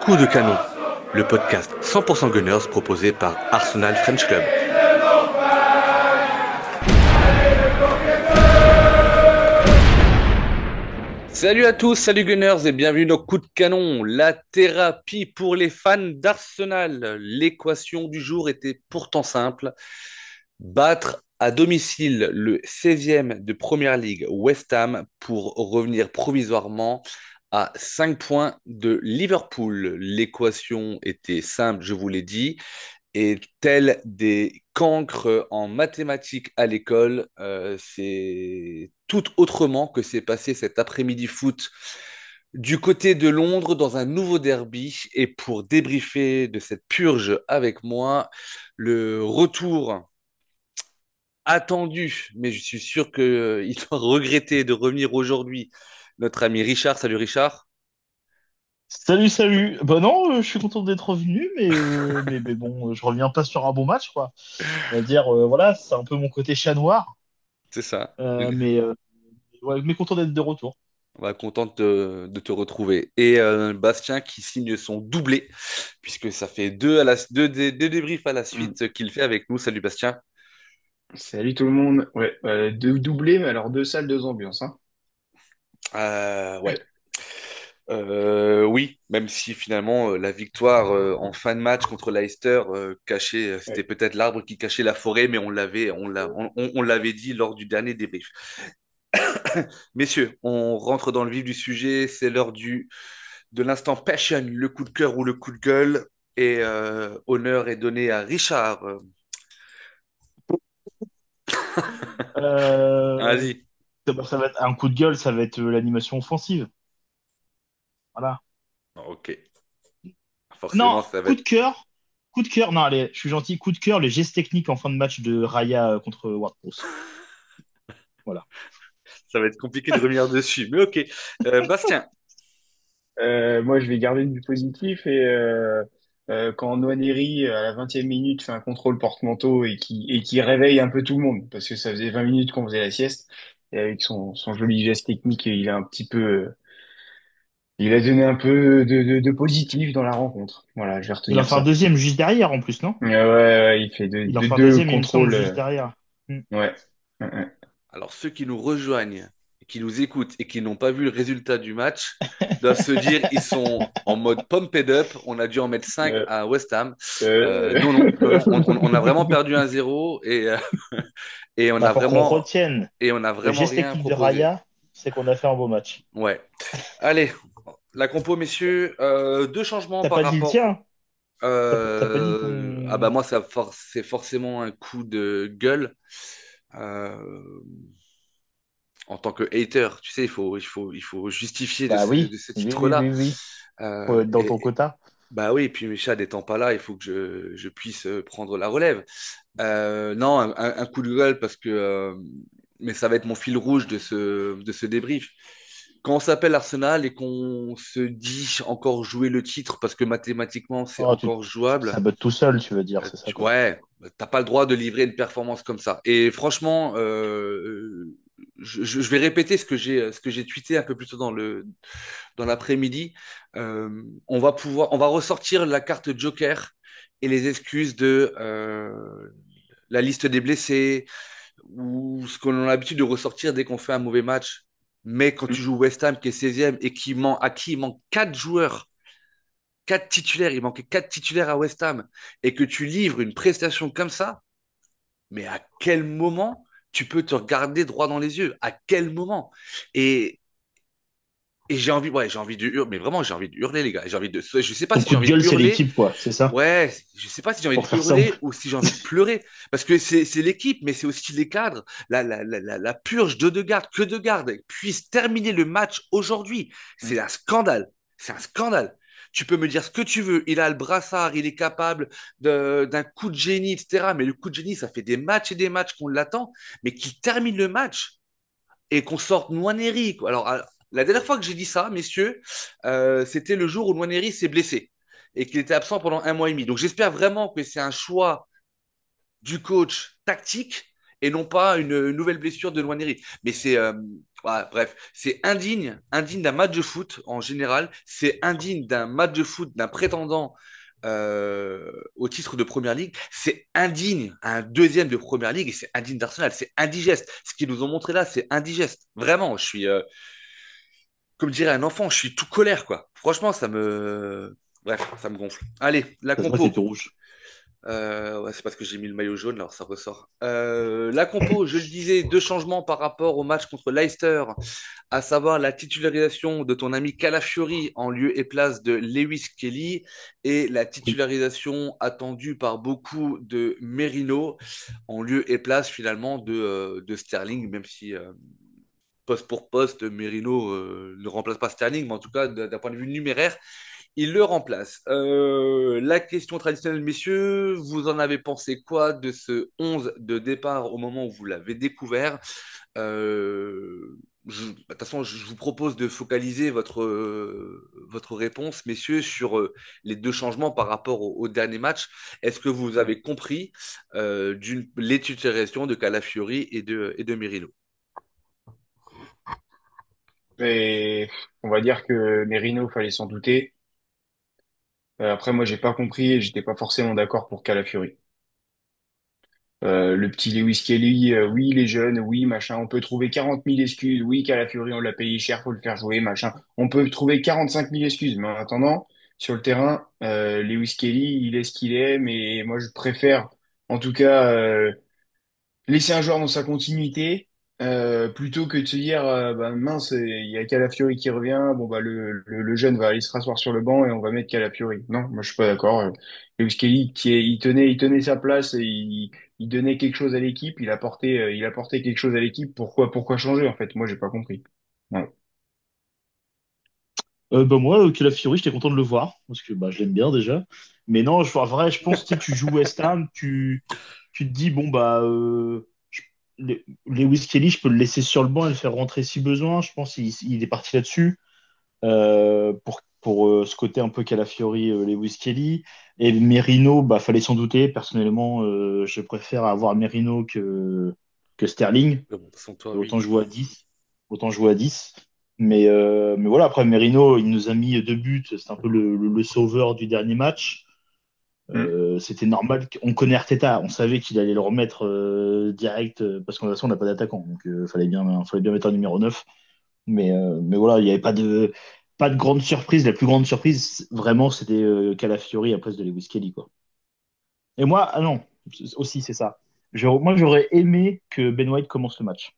Coup de canon, le podcast 100% Gunners proposé par Arsenal French Club. Salut à tous, salut Gunners et bienvenue dans Coup de canon, la thérapie pour les fans d'Arsenal. L'équation du jour était pourtant simple, battre à domicile le 16e de Première Ligue West Ham pour revenir provisoirement à 5 points de Liverpool. L'équation était simple, je vous l'ai dit, et tels des cancres en mathématiques à l'école, c'est tout autrement que s'est passé cet après-midi foot du côté de Londres dans un nouveau derby. Et pour débriefer de cette purge avec moi, le retour attendu, mais je suis sûr qu'il va regretter de revenir aujourd'hui, notre ami Richard. Salut Richard. Salut, salut. Bah non, je suis content d'être revenu, mais bon, je reviens pas sur un bon match, quoi. On va dire, voilà, c'est un peu mon côté chat noir, C'est ça. ouais, mais content d'être de retour. On va content de te retrouver. Et Bastien qui signe son doublé, puisque ça fait deux débriefs à la Mm. suite qu'il fait avec nous. Salut Bastien. Salut tout le monde. Ouais, deux doublés, mais alors deux salles, deux ambiances, hein. Ouais. Oui, même si finalement la victoire en fin de match contre Leicester cachait, c'était Ouais. peut-être l'arbre qui cachait la forêt, mais on l'avait dit lors du dernier débrief. Messieurs, on rentre dans le vif du sujet. C'est l'heure de l'instant passion, le coup de cœur ou le coup de gueule. Et honneur est donné à Richard. Euh, Vas-y. ça va être un coup de gueule, ça va être l'animation offensive. Voilà. Ok. Non, Forcément, ça va être, coup de cœur, non, allez, je suis gentil, coup de cœur, les gestes techniques en fin de match de Raya contre Ward-Prowse. Voilà. ça va être compliqué de revenir dessus. Mais ok. Bastien. Moi, je vais garder du positif et quand Nwaneri, à la 20e minute, fait un contrôle porte-manteau et qui réveille un peu tout le monde, parce que ça faisait 20 minutes qu'on faisait la sieste, et avec son joli geste technique, il a un petit peu, il a donné un peu de positif dans la rencontre. Voilà, je vais Il en retenir fait un ça. deuxième juste derrière en plus, non? Ouais, ouais, il fait Il en fait un deux deuxième, il me semble, contrôles. juste derrière. Hmm. Ouais. Ouais, ouais. Alors, ceux qui nous rejoignent, qui nous écoutent et qui n'ont pas vu le résultat du match doivent se dire ils sont en mode pumped up. On a dû en mettre 5 Euh, à West Ham. euh, Non. On a vraiment perdu 1-0 et Bah, pour qu'on retienne on a le vraiment geste rien technique de proposé. Raya, c'est qu'on a fait un beau match. Ouais. Allez, la compo, messieurs. Deux changements T'as par pas dit le rapport. tien? T'as pas dit Ah bah ton... moi, c'est forcément un coup de gueule. Euh, En tant que hater, tu sais, il faut justifier Bah de oui, ce oui, oui, titre-là. oui, oui. Faut Euh, être dans ton quota. Bah oui, et puis Micha n'étant pas là, il faut que je puisse prendre la relève. Non, un coup de gueule parce que, mais ça va être mon fil rouge de ce débrief. Quand on s'appelle Arsenal et qu'on se dit encore jouer le titre parce que mathématiquement c'est Oh, encore tu jouable, sabotes tout seul, tu veux dire, c'est ça, quoi. ouais, t'as pas le droit de livrer une performance comme ça. Et franchement, je vais répéter ce que j'ai tweeté un peu plus tôt dans l'après-midi. On va ressortir la carte Joker et les excuses de la liste des blessés ou ce qu'on a l'habitude de ressortir dès qu'on fait un mauvais match. Mais quand tu joues West Ham qui est 16e et à qui il manque 4 joueurs, 4 titulaires, il manquait 4 titulaires à West Ham, et que tu livres une prestation comme ça, mais à quel moment tu peux te regarder droit dans les yeux? À quel moment? Et, et j'ai envie de hurler, mais vraiment, j'ai envie de hurler, les gars. Je sais pas Ton si j'ai coup de envie de gueule, c'est hurler. l'équipe, quoi, c'est ça, Ouais, je sais pas si j'ai envie pour de faire simple. hurler ou si j'ai envie de pleurer. Parce que c'est l'équipe, mais c'est aussi les cadres. La purge d'Odegaard, que Odegaard puisse terminer le match aujourd'hui. C'est un scandale. C'est un scandale. Tu peux me dire ce que tu veux. Il a le brassard, il est capable d'un coup de génie, etc. Mais le coup de génie, ça fait des matchs et des matchs qu'on l'attend. Mais qu'il termine le match et qu'on sorte Nwaneri, quoi. Alors, la dernière fois que j'ai dit ça, messieurs, c'était le jour où Nwaneri s'est blessé et qu'il était absent pendant 1 mois et demi. Donc, j'espère vraiment que c'est un choix du coach tactique et non pas une nouvelle blessure de Nwaneri. Mais Voilà, bref, c'est indigne d'un match de foot en général. C'est indigne d'un match de foot d'un prétendant au titre de Première Ligue. C'est indigne à un deuxième de Première Ligue et c'est indigne d'Arsenal. C'est indigeste. Ce qu'ils nous ont montré là, c'est indigeste. Vraiment, je suis, comme dirait un enfant, je suis tout colère, quoi. Franchement, bref, ça me gonfle. Allez, la Ça se voit que t'es compo. tout rouge. Ouais, c'est parce que j'ai mis le maillot jaune, alors ça ressort. La compo, je le disais, deux changements par rapport au match contre Leicester, à savoir la titularisation de ton ami Calafiori en lieu et place de Lewis Kelly et la Oui. titularisation attendue par beaucoup de Merino en lieu et place finalement de Sterling, même si poste pour poste, Merino ne remplace pas Sterling, mais en tout cas d'un point de vue numéraire, il le remplace. La question traditionnelle, messieurs, vous en avez pensé quoi de ce 11 de départ au moment où vous l'avez découvert? De toute façon, je vous propose de focaliser votre réponse, messieurs, sur les deux changements par rapport au dernier match. Est-ce que vous avez compris les titulations de Calafiori et de Merino? Et on va dire que Merino, fallait s'en douter. Après, moi, j'ai pas compris et j'étais pas forcément d'accord pour Calafiori. Le petit Lewis Kelly, oui, il est jeune, oui, machin. On peut trouver 40 000 excuses. Oui, Calafiori, on l'a payé cher, faut le faire jouer, machin. On peut trouver 45 000 excuses. Mais en attendant, sur le terrain, Lewis Kelly, il est ce qu'il est. Mais moi, je préfère, en tout cas, laisser un joueur dans sa continuité plutôt que de se dire bah, mince, il y a Calafiori qui revient, bon bah le jeune va aller se rasseoir sur le banc et on va mettre Calafiori. Non, moi je suis pas d'accord. Lewis Kelly il tenait sa place et il donnait quelque chose à l'équipe, il apportait quelque chose à l'équipe. Pourquoi changer en fait? Moi j'ai pas compris. Ouais. Bah moi, Calafiori, j'étais content de le voir, parce que bah, je l'aime bien déjà. Mais non, en vrai, je pense que tu sais, tu joues West Ham, tu te dis, bon, bah, Lewis Kelly, je peux le laisser sur le banc et le faire rentrer si besoin. Je pense qu'il est parti là-dessus, pour ce côté un peu Calafiori, Lewis Kelly. Et Merino, bah, fallait s'en douter. Personnellement, je préfère avoir Merino que Sterling. Bon, de toute façon, toi, Autant oui. jouer à 10. Autant jouer à 10. Mais voilà, après Merino, il nous a mis deux buts. C'est un peu le sauveur du dernier match. Hmm. C'était normal. On connaît Arteta. On savait qu'il allait le remettre direct parce qu'en toute façon, on n'a pas d'attaquant. Donc, fallait bien mettre un numéro 9. Mais voilà, il n'y avait pas de grande surprise. La plus grande surprise, vraiment, c'était Calafiori à la place de Lewis Kelly, quoi. Et moi, ah non, aussi, c'est ça. Moi, j'aurais aimé que Ben White commence le match.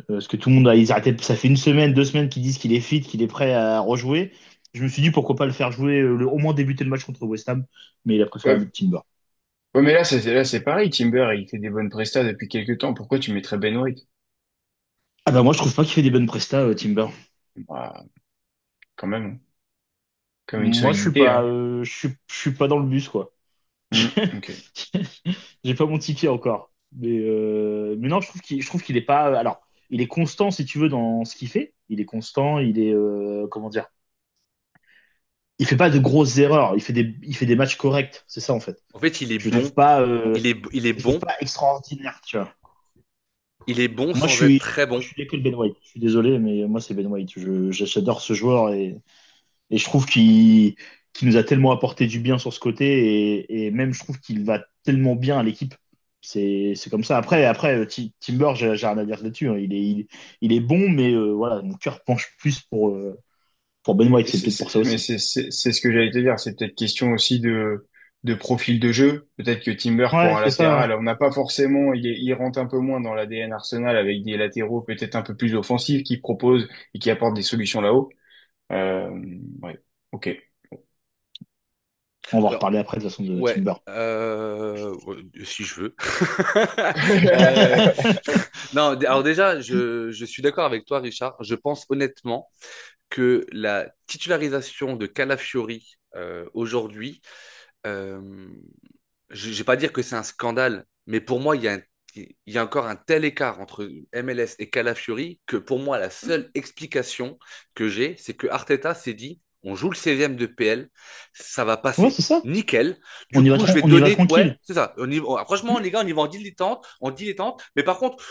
Parce que tout le monde ils arrêtaient, ça fait une semaine, 2 semaines qu'ils disent qu'il est fit, qu'il est prêt à rejouer. Je me suis dit pourquoi pas le faire jouer, au moins débuter le match contre West Ham, mais il a préféré Ouais. mettre Timber. Ouais, mais là c'est pareil. Timber, il fait des bonnes prestats depuis quelques temps. Pourquoi tu mettrais Ben White? Ah bah moi je trouve pas qu'il fait des bonnes prestats, Timber. Bah, quand même, hein. Comme une Moi solidité, hein. je suis pas dans le bus quoi. Hmm. Ok. J'ai pas mon ticket encore. Mais non, je trouve qu'il est pas. Alors, il est constant si tu veux dans ce qu'il fait. Il est constant, il est comment dire. Il fait pas de grosses erreurs. Il fait des matchs corrects. C'est ça en fait. En fait, il est Je le trouve bon, pas. il est Je le trouve bon, pas extraordinaire, tu vois. il est bon Moi, je sans être suis, très moi, je bon. suis d'école Ben White. Je suis désolé, mais moi, c'est Ben White. J'adore ce joueur et je trouve qu'il nous a tellement apporté du bien sur ce côté et même je trouve qu'il va tellement bien à l'équipe. C'est comme ça. Après, Timber, j'ai rien à dire là-dessus, hein. Il est bon, mais voilà, mon cœur penche plus pour Ben White. Mais C'est c'est peut-être pour ça mais aussi. c'est ce que j'allais te dire. C'est peut-être question aussi de profil de jeu. Peut-être que Timber pour Ouais, un c'est ça, ouais. latéral, on n'a pas forcément. Il rentre un peu moins dans l'ADN Arsenal avec des latéraux peut-être un peu plus offensifs qui proposent et qui apportent des solutions là-haut. Euh, ouais. Ok. On va en Alors, reparler après de toute façon de ouais, Timber. ouais, si je veux. Euh, non, alors déjà, je suis d'accord avec toi, Richard. Je pense honnêtement que la titularisation de Calafiori aujourd'hui, euh, je ne vais pas dire que c'est un scandale, mais pour moi, il y a encore un tel écart entre MLS et Calafiori que pour moi, la seule explication que j'ai, c'est que Arteta s'est dit, on joue le 16e de PL, ça va Ouais, passer c'est ça. nickel. Du On y va, coup, je vais on y va donner, ouais, tranquille. c'est ça. Franchement, les gars, on y va en dilettante, mais par contre,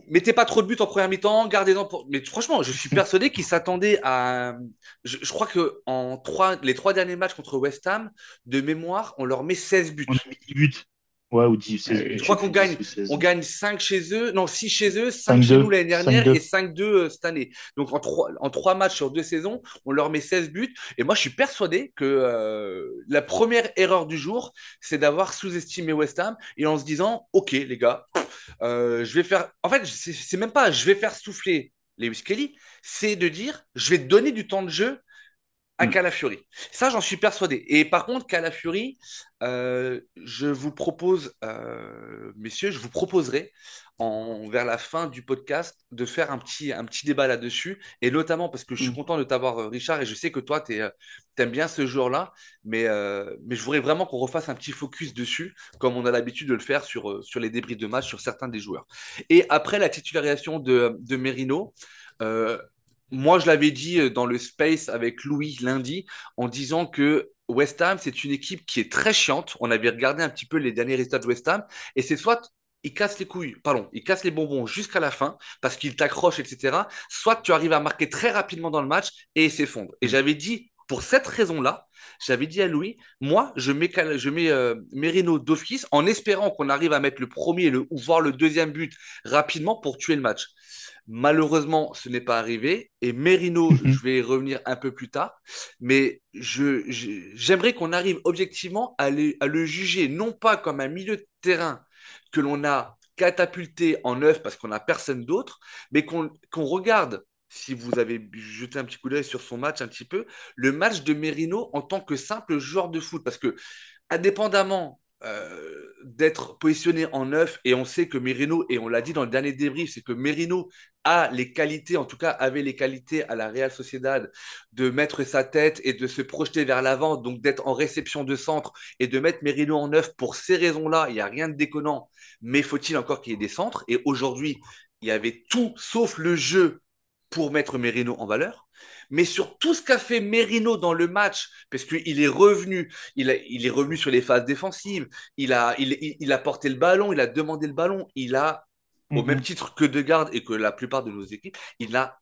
mettez pas trop de buts en première mi-temps, gardez-en pour. Mais franchement, je suis persuadé qu'ils s'attendaient à. Je crois que les 3 derniers matchs contre West Ham, de mémoire, on leur met 16 buts. On a mis 10 buts. Ouais, ou 10, 16 buts, Je je sais crois qu'on plus, 10 gagne, ou on 16. gagne 5 chez eux, non, 6 chez eux, 5 chez nous 5-2. l'année dernière et 5-2. 5-2 cette année. Donc en trois matchs sur 2 saisons, on leur met 16 buts. Et moi, je suis persuadé que la première erreur du jour, c'est d'avoir sous-estimé West Ham et en se disant, OK, les gars, je vais faire. En fait, c'est même pas je vais faire souffler Lewis Kelly, c'est de dire, je vais donner du temps de jeu à Mm. Calafiori. Ça, j'en suis persuadé. Et par contre, Calafiori, je vous propose, messieurs, je vous proposerai vers la fin du podcast de faire un petit débat là-dessus. Et notamment parce que je suis Mm. content de t'avoir, Richard, et je sais que toi, t'aimes bien ce joueur-là. Mais je voudrais vraiment qu'on refasse un petit focus dessus, comme on a l'habitude de le faire sur les débris de match sur certains des joueurs. Et après la titularisation de Merino, euh, moi, je l'avais dit dans le space avec Louis lundi en disant que West Ham, c'est une équipe qui est très chiante. On avait regardé un petit peu les derniers résultats de West Ham et c'est soit ils cassent les couilles, pardon, ils cassent les bonbons jusqu'à la fin parce qu'ils t'accrochent, etc. Soit tu arrives à marquer très rapidement dans le match et ils s'effondrent. Et Mm. j'avais dit, pour cette raison-là, j'avais dit à Louis, moi, je mets Merino d'office en espérant qu'on arrive à mettre le premier ou voire le deuxième but rapidement pour tuer le match. Malheureusement, ce n'est pas arrivé. Et Merino, je vais y revenir un peu plus tard. Mais j'aimerais qu'on arrive objectivement à le juger, non pas comme un milieu de terrain que l'on a catapulté en neuf parce qu'on n'a personne d'autre, mais qu'on regarde, si vous avez jeté un petit coup d'œil sur son match un petit peu, le match de Merino en tant que simple joueur de foot. Parce que indépendamment d'être positionné en neuf, et on sait que Merino, et on l'a dit dans le dernier débrief, c'est que Merino a les qualités, en tout cas avait les qualités à la Real Sociedad de mettre sa tête et de se projeter vers l'avant, donc d'être en réception de centre et de mettre Merino en neuf pour ces raisons-là, il n'y a rien de déconnant, mais faut-il encore qu'il y ait des centres? Et aujourd'hui, il y avait tout sauf le jeu pour mettre Merino en valeur. Mais sur tout ce qu'a fait Merino dans le match, parce qu'il est revenu, il est revenu sur les phases défensives, il a porté le ballon, il a demandé le ballon, au même Mhm. titre que Degarde et que la plupart de nos équipes, il a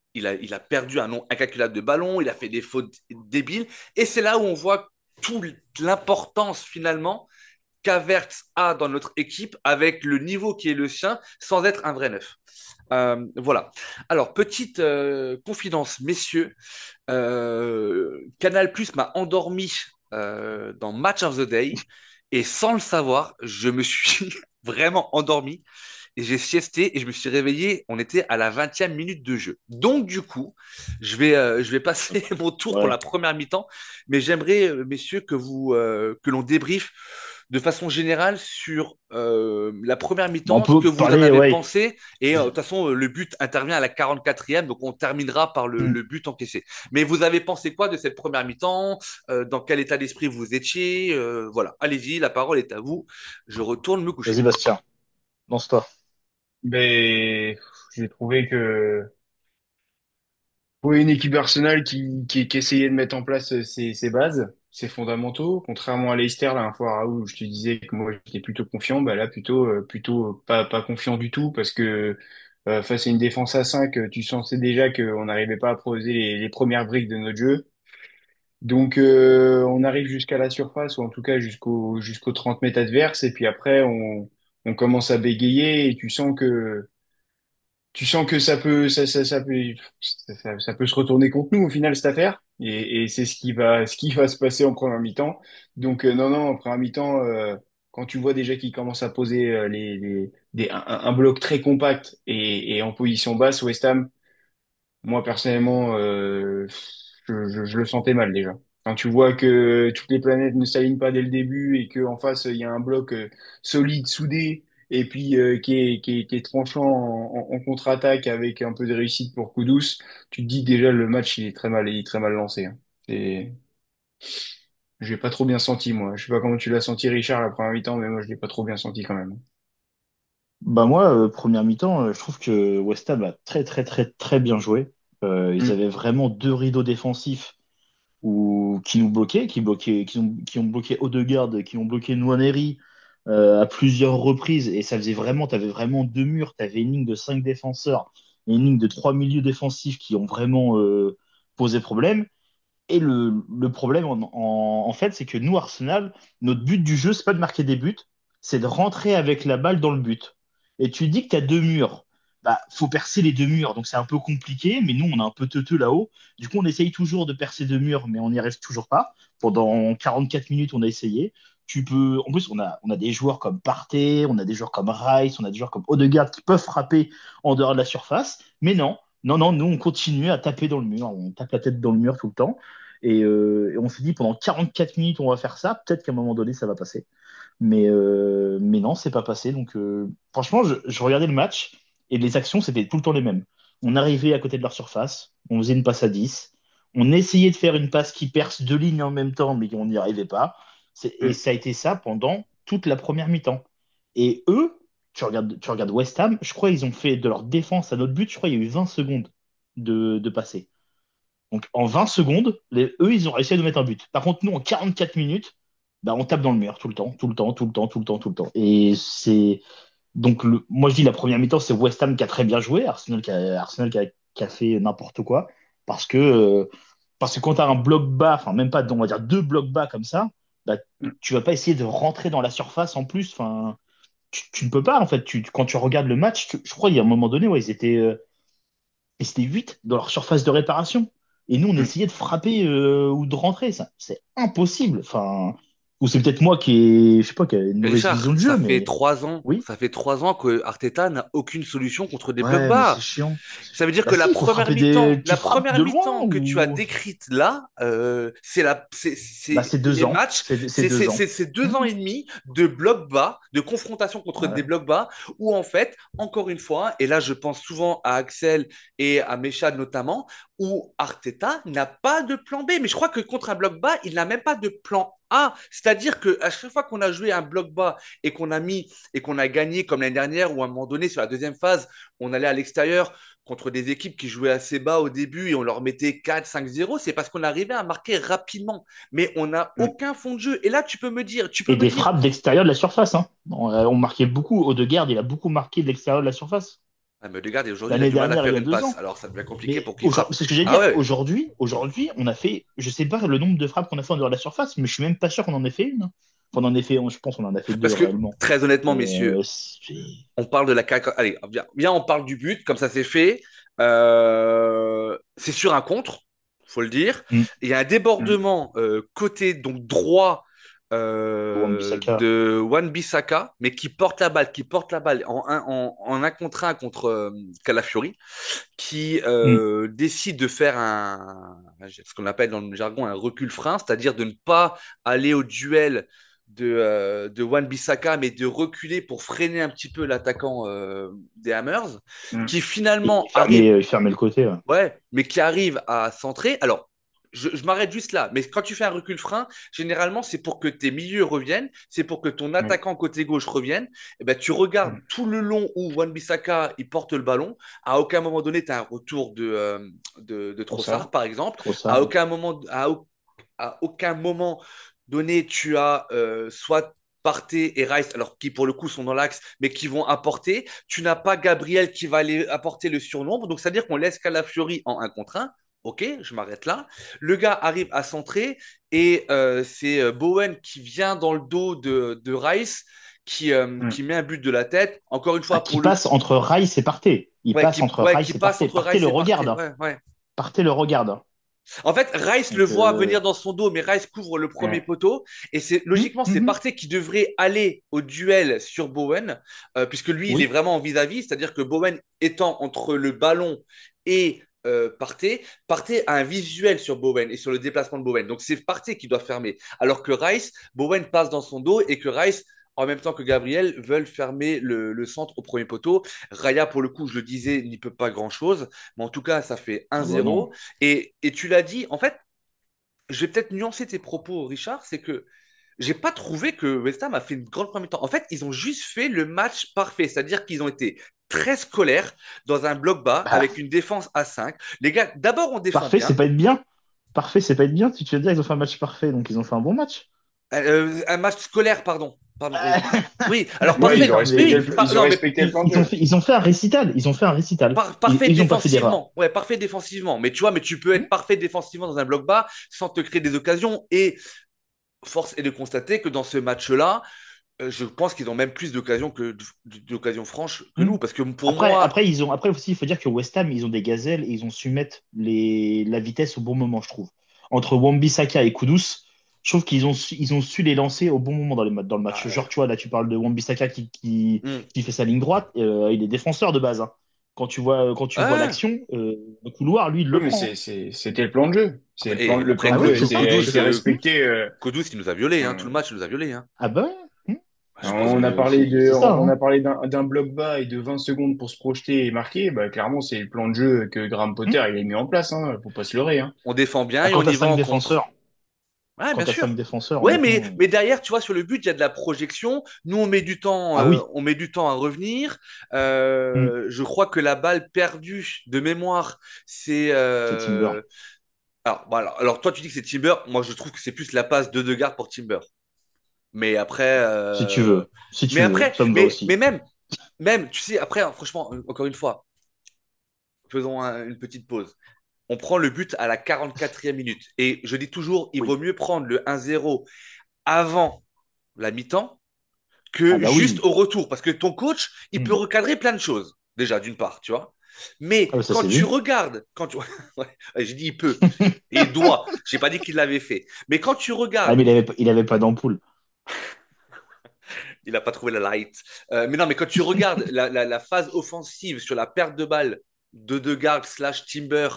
perdu un nombre incalculable de ballons, il a fait des fautes débiles, et c'est là où on voit toute l'importance finalement qu'Havertz a dans notre équipe avec le niveau qui est le sien sans être un vrai neuf. Voilà. Alors, petite confidence, messieurs. Canal Plus m'a endormi dans Match of the Day et sans le savoir, je me suis vraiment endormi et j'ai siesté et je me suis réveillé. On était à la 20e minute de jeu. Donc, du coup, je vais passer mon tour pour Ouais. la première mi-temps, mais j'aimerais, messieurs, que l'on débriefe de façon générale sur la première Bon, on mi-temps, ce que peut vous en parler, avez ouais. pensé. Et de toute façon, le but intervient à la 44e, donc on terminera par le, Mm. le but encaissé. Mais vous avez pensé quoi de cette première mi-temps? Dans quel état d'esprit vous étiez? Voilà, allez-y, la parole est à vous. Je retourne me coucher. Vas-y, Bastien, lance-toi. Ben, j'ai trouvé que pour une équipe Arsenal qui essayait de mettre en place ses bases, ses fondamentaux, contrairement à Leicester la dernière fois, Raoul, où je te disais que moi j'étais plutôt confiant, bah là plutôt pas confiant du tout parce que face à une défense à 5, tu sentais déjà qu'on n'arrivait pas à poser les premières briques de notre jeu. Donc on arrive jusqu'à la surface ou en tout cas jusqu'aux 30 mètres adverses et puis après on commence à bégayer et tu sens que ça peut se retourner contre nous au final cette affaire et c'est ce qui va se passer en première mi-temps. Donc non non en première mi-temps quand tu vois déjà qu'ils commencent à poser un bloc très compact et en position basse West Ham, moi personnellement je le sentais mal déjà. Quand tu vois que toutes les planètes ne s'alignent pas dès le début et qu'en face il y a un bloc solide, soudé, et puis qui est tranchant en contre-attaque avec un peu de réussite pour Kudus, tu te dis déjà le match il est très mal lancé. Hein. Et j'ai pas trop bien senti moi. Je sais pas comment tu l'as senti Richard la première mi-temps, mais moi je l'ai pas trop bien senti quand même. Bah moi, première mi-temps, je trouve que West Ham a très très très très bien joué. Ils Mm. avaient vraiment deux rideaux défensifs qui nous bloquaient, qui ont bloqué Odegaard, qui ont bloqué Nwaneri. à plusieurs reprises et ça faisait vraiment, tu avais vraiment deux murs, tu avais une ligne de cinq défenseurs et une ligne de trois milieux défensifs qui ont vraiment posé problème. Et le problème, en fait, c'est que nous, Arsenal, notre but du jeu, c'est pas de marquer des buts, c'est de rentrer avec la balle dans le but. Et tu dis que tu as deux murs. Bah, faut percer les deux murs, donc c'est un peu compliqué, mais nous, on est un peu teuteux là-haut. Du coup, on essaye toujours de percer deux murs, mais on n'y arrive toujours pas. Pendant 44 minutes, on a essayé. En plus, on a des joueurs comme Partey, on a des joueurs comme Rice, on a des joueurs comme Odegaard qui peuvent frapper en dehors de la surface. Mais non, non, non, nous, on continue à taper dans le mur. On tape la tête dans le mur tout le temps. Et on s'est dit pendant 44 minutes, on va faire ça. Peut-être qu'à un moment donné, ça va passer. Mais non, c'est pas passé. Donc, franchement, je regardais le match et les actions, c'était tout le temps les mêmes. On arrivait à côté de leur surface, on faisait une passe à 10. On essayait de faire une passe qui perce deux lignes en même temps, mais on n'y arrivait pas. Et Mm. ça a été ça pendant toute la première mi-temps. Et eux, tu regardes West Ham, je crois ils ont fait de leur défense à notre but, je crois il y a eu 20 secondes de passer. Donc en 20 secondes, eux, ils ont réussi à nous mettre un but. Par contre, nous, en 44 minutes, bah, on tape dans le mur tout le temps, tout le temps, tout le temps, tout le temps, tout le temps. Et c'est. Donc, moi, je dis la première mi-temps, c'est West Ham qui a très bien joué, Arsenal qui a fait n'importe quoi. Parce que, euh, parce que quand tu as un bloc bas, enfin, même pas, on va dire deux blocs bas comme ça, bah, Mm. tu vas pas essayer de rentrer dans la surface en plus. Enfin, tu ne peux pas, en fait. Quand tu regardes le match, je crois, il y a un moment donné, ouais, ils étaient 8 dans leur surface de réparation. Et nous, on Mm. essayait de frapper ou de rentrer. Ça, c'est impossible. Enfin, ou c'est peut-être moi qui ai, je sais pas, qui a une mauvaise vision Richard, de jeu, mais oui. ça fait 3 ans que Arteta n'a aucune solution contre des blocs Ouais, mais c'est bas. chiant. Ça veut dire Bah que si, il faut frapper des. Tu la frappes première de loin mi-temps que tu as ou. décrite là, Bah c'est c'est deux les ans. matchs, C'est 2 ans. c'est deux ans Mmh. et demi de blocs bas, de confrontation contre des Ouais. blocs bas, où en fait, encore une fois, et là je pense souvent à Axel et à Mechad notamment, où Arteta n'a pas de plan B. Mais je crois que contre un bloc bas, il n'a même pas de plan A. C'est-à-dire que à chaque fois qu'on a joué un bloc bas et qu'on a gagné comme l'année dernière, ou à un moment donné sur la deuxième phase, on allait à l'extérieur contre des équipes qui jouaient assez bas au début et on leur mettait 4-5-0, c'est parce qu'on arrivait à marquer rapidement. Mais on n'a Mm. aucun fond de jeu. Et là, tu peux Et me des dire, frappes d'extérieur de la surface. Hein. On marquait beaucoup. Odegaard, il a beaucoup marqué de l'extérieur de la surface. ah, mais regarde, aujourd'hui, il a L'année du mal à dernière, il faire y a une deux passe. ans. Alors, ça devient compliqué Mais pour qu'il frappe. c'est ce que j'allais Ah dire. ouais. Aujourd'hui, on a fait, je sais pas le nombre de frappes qu'on a fait en dehors de la surface, mais je suis même pas sûr qu'on en ait fait une. Hein. Enfin, on en ait fait, je pense qu'on en a fait deux Parce que, réellement. très honnêtement, Mais messieurs, on parle de la caca. Allez, viens, on parle du but, comme ça c'est fait. C'est sur un contre, faut le dire. hmm, Il y a un Mm. débordement côté donc droit Wan-Bissaka. de Wan-Bissaka, mais qui porte la balle en un contre un contre Calafiori, qui Hmm. décide de faire ce qu'on appelle dans le jargon un recul frein, c'est-à-dire de ne pas aller au duel de Wan-Bissaka, mais de reculer pour freiner un petit peu l'attaquant des Hammers, Mm. qui Et finalement arrive, il fermait le côté. Ouais. ouais, mais qui arrive à centrer. Alors, je m'arrête juste là, mais quand tu fais un recul frein, généralement, c'est pour que tes milieux reviennent, c'est pour que ton Oui. attaquant côté gauche revienne. Et ben, tu regardes Mm. tout le long où Wan-Bissaka il porte le ballon. À aucun moment donné, tu as un retour de Pour ça. Trossard, par exemple. À Trossard. aucun moment, à aucun moment donné, tu as soit Partey et Rice, alors qui pour le coup sont dans l'axe, mais qui vont apporter. Tu n'as pas Gabriel qui va aller apporter le surnombre. Donc, c'est-à-dire qu'on laisse Calafiori en un contre un. Ok, je m'arrête là. Le gars arrive à centrer et c'est Bowen qui vient dans le dos de Rice Mm. qui met un but de la tête. Encore une Ah, fois, qui pour le passe entre Rice et Partey. Il passe entre qui Rice et passe Partey. entre Partey Rice le et Partey. regarde. Hein. Ouais, ouais. Partey le regarde. Hein. En fait, Rice le Donc, voit venir dans son dos, mais Rice couvre le premier Ouais. poteau. Et c'est logiquement, c'est Mhm. Partey qui devrait aller au duel sur Bowen, puisque lui, il est Oui. vraiment en vis-à-vis, c'est-à-dire que Bowen étant entre le ballon et Partey a un visuel sur Bowen et sur le déplacement de Bowen. Donc c'est Partey qui doit fermer. Alors que Rice, Bowen passe dans son dos et que Rice, en même temps que Gabriel, veulent fermer le centre au premier poteau. Raya, pour le coup, je le disais, n'y peut pas grand-chose. Mais en tout cas, ça fait Ah bah non. 1-0. Et tu l'as dit, en fait, je vais peut-être nuancer tes propos, Richard, c'est que j'ai pas trouvé que West Ham a fait une grande première temps. En fait, ils ont juste fait le match parfait, c'est-à-dire qu'ils ont été très scolaires dans un bloc bas Bah, avec une défense à 5. Les gars, d'abord, on défend parfait, c'est bien. pas être bien. Parfait, c'est pas être bien. Tu vas dire qu'ils ont fait un match parfait, donc ils ont fait un bon match. Un match scolaire, pardon. pardon, oui. Oui, alors Ouais, Oui, parfait. non, Oui, mais oui, ils ont non, mais respecté le plan de jeu. ils ont fait un récital. Ils ont fait un récital. Et parfait ils n'ont pas fait d'erreur. défensivement. Ouais, parfait défensivement. Mais tu vois, mais tu peux être parfait défensivement dans un bloc bas sans te créer des occasions. Et force est de constater que dans ce match-là, je pense qu'ils ont même plus d'occasions d'occasions franches que Hmm. nous. Parce que pour Après, moi, après, après aussi, il faut dire que West Ham, ils ont des gazelles et ils ont su mettre la vitesse au bon moment, je trouve. Entre Wan-Bissaka et Kudus, je trouve ils ont su les lancer au bon moment dans le match. bah, Genre, tu vois, là, tu parles de Wan-Bissaka hmm. qui fait sa ligne droite. Il est défenseur de base, hein. Quand tu vois Ah, l'action, le couloir, lui, il Oui, le mais prend, hein. c'était le plan de jeu. C'est après, et le après plan Ah de oui, jeu c'est ça, Kudus, c'est était ça. respecté. Kudus, il nous a violés. Hein, tout le Enfin, match, il nous a violés. Hein. Ah bah ouais. Je pense C'est ça, on hein. a parlé d'un bloc bas et de 20 secondes pour se projeter et marquer. Bah, clairement, c'est le plan de jeu que Graham Hmm. Potter il a mis en place. Hein. Faut pas se leurrer. Hein. on défend bien Ah, et on quand t'as y va cinq en contre. défenseurs, Ouais, quand bien t'as cinq sûr. défenseurs, Ouais, honnêtement. mais derrière, tu vois, sur le but, il y a de la projection. Nous, Ah oui. on met du temps à revenir. Hmm. Je crois que la balle perdue de mémoire, c'est. C'est Timber. Alors, voilà. Alors, toi, tu dis que c'est Timber. Moi, je trouve que c'est plus la passe de Degarde pour Timber. Mais après, Si tu veux. Si tu veux. Ça me va mais aussi. même, tu sais, après, hein, franchement, encore une fois, faisons une petite pause. On prend le but à la 44e minute. Et je dis toujours, il vaut Oui. mieux prendre le 1-0 avant la mi-temps Ah que bah juste oui. au retour. Parce que ton coach, il peut Hmm. recadrer plein de choses, déjà, d'une part, tu vois. Mais Ah bah ça quand c'est tu vu. regardes, ouais, j'ai dit il peut, et il doit, j'ai pas dit qu'il l'avait fait. Mais quand tu Ah regardes, mais il avait pas d'ampoule. il n'a pas trouvé la light. Mais non, mais quand tu regardes la phase offensive sur la perte de balle de Degarde slash Timber,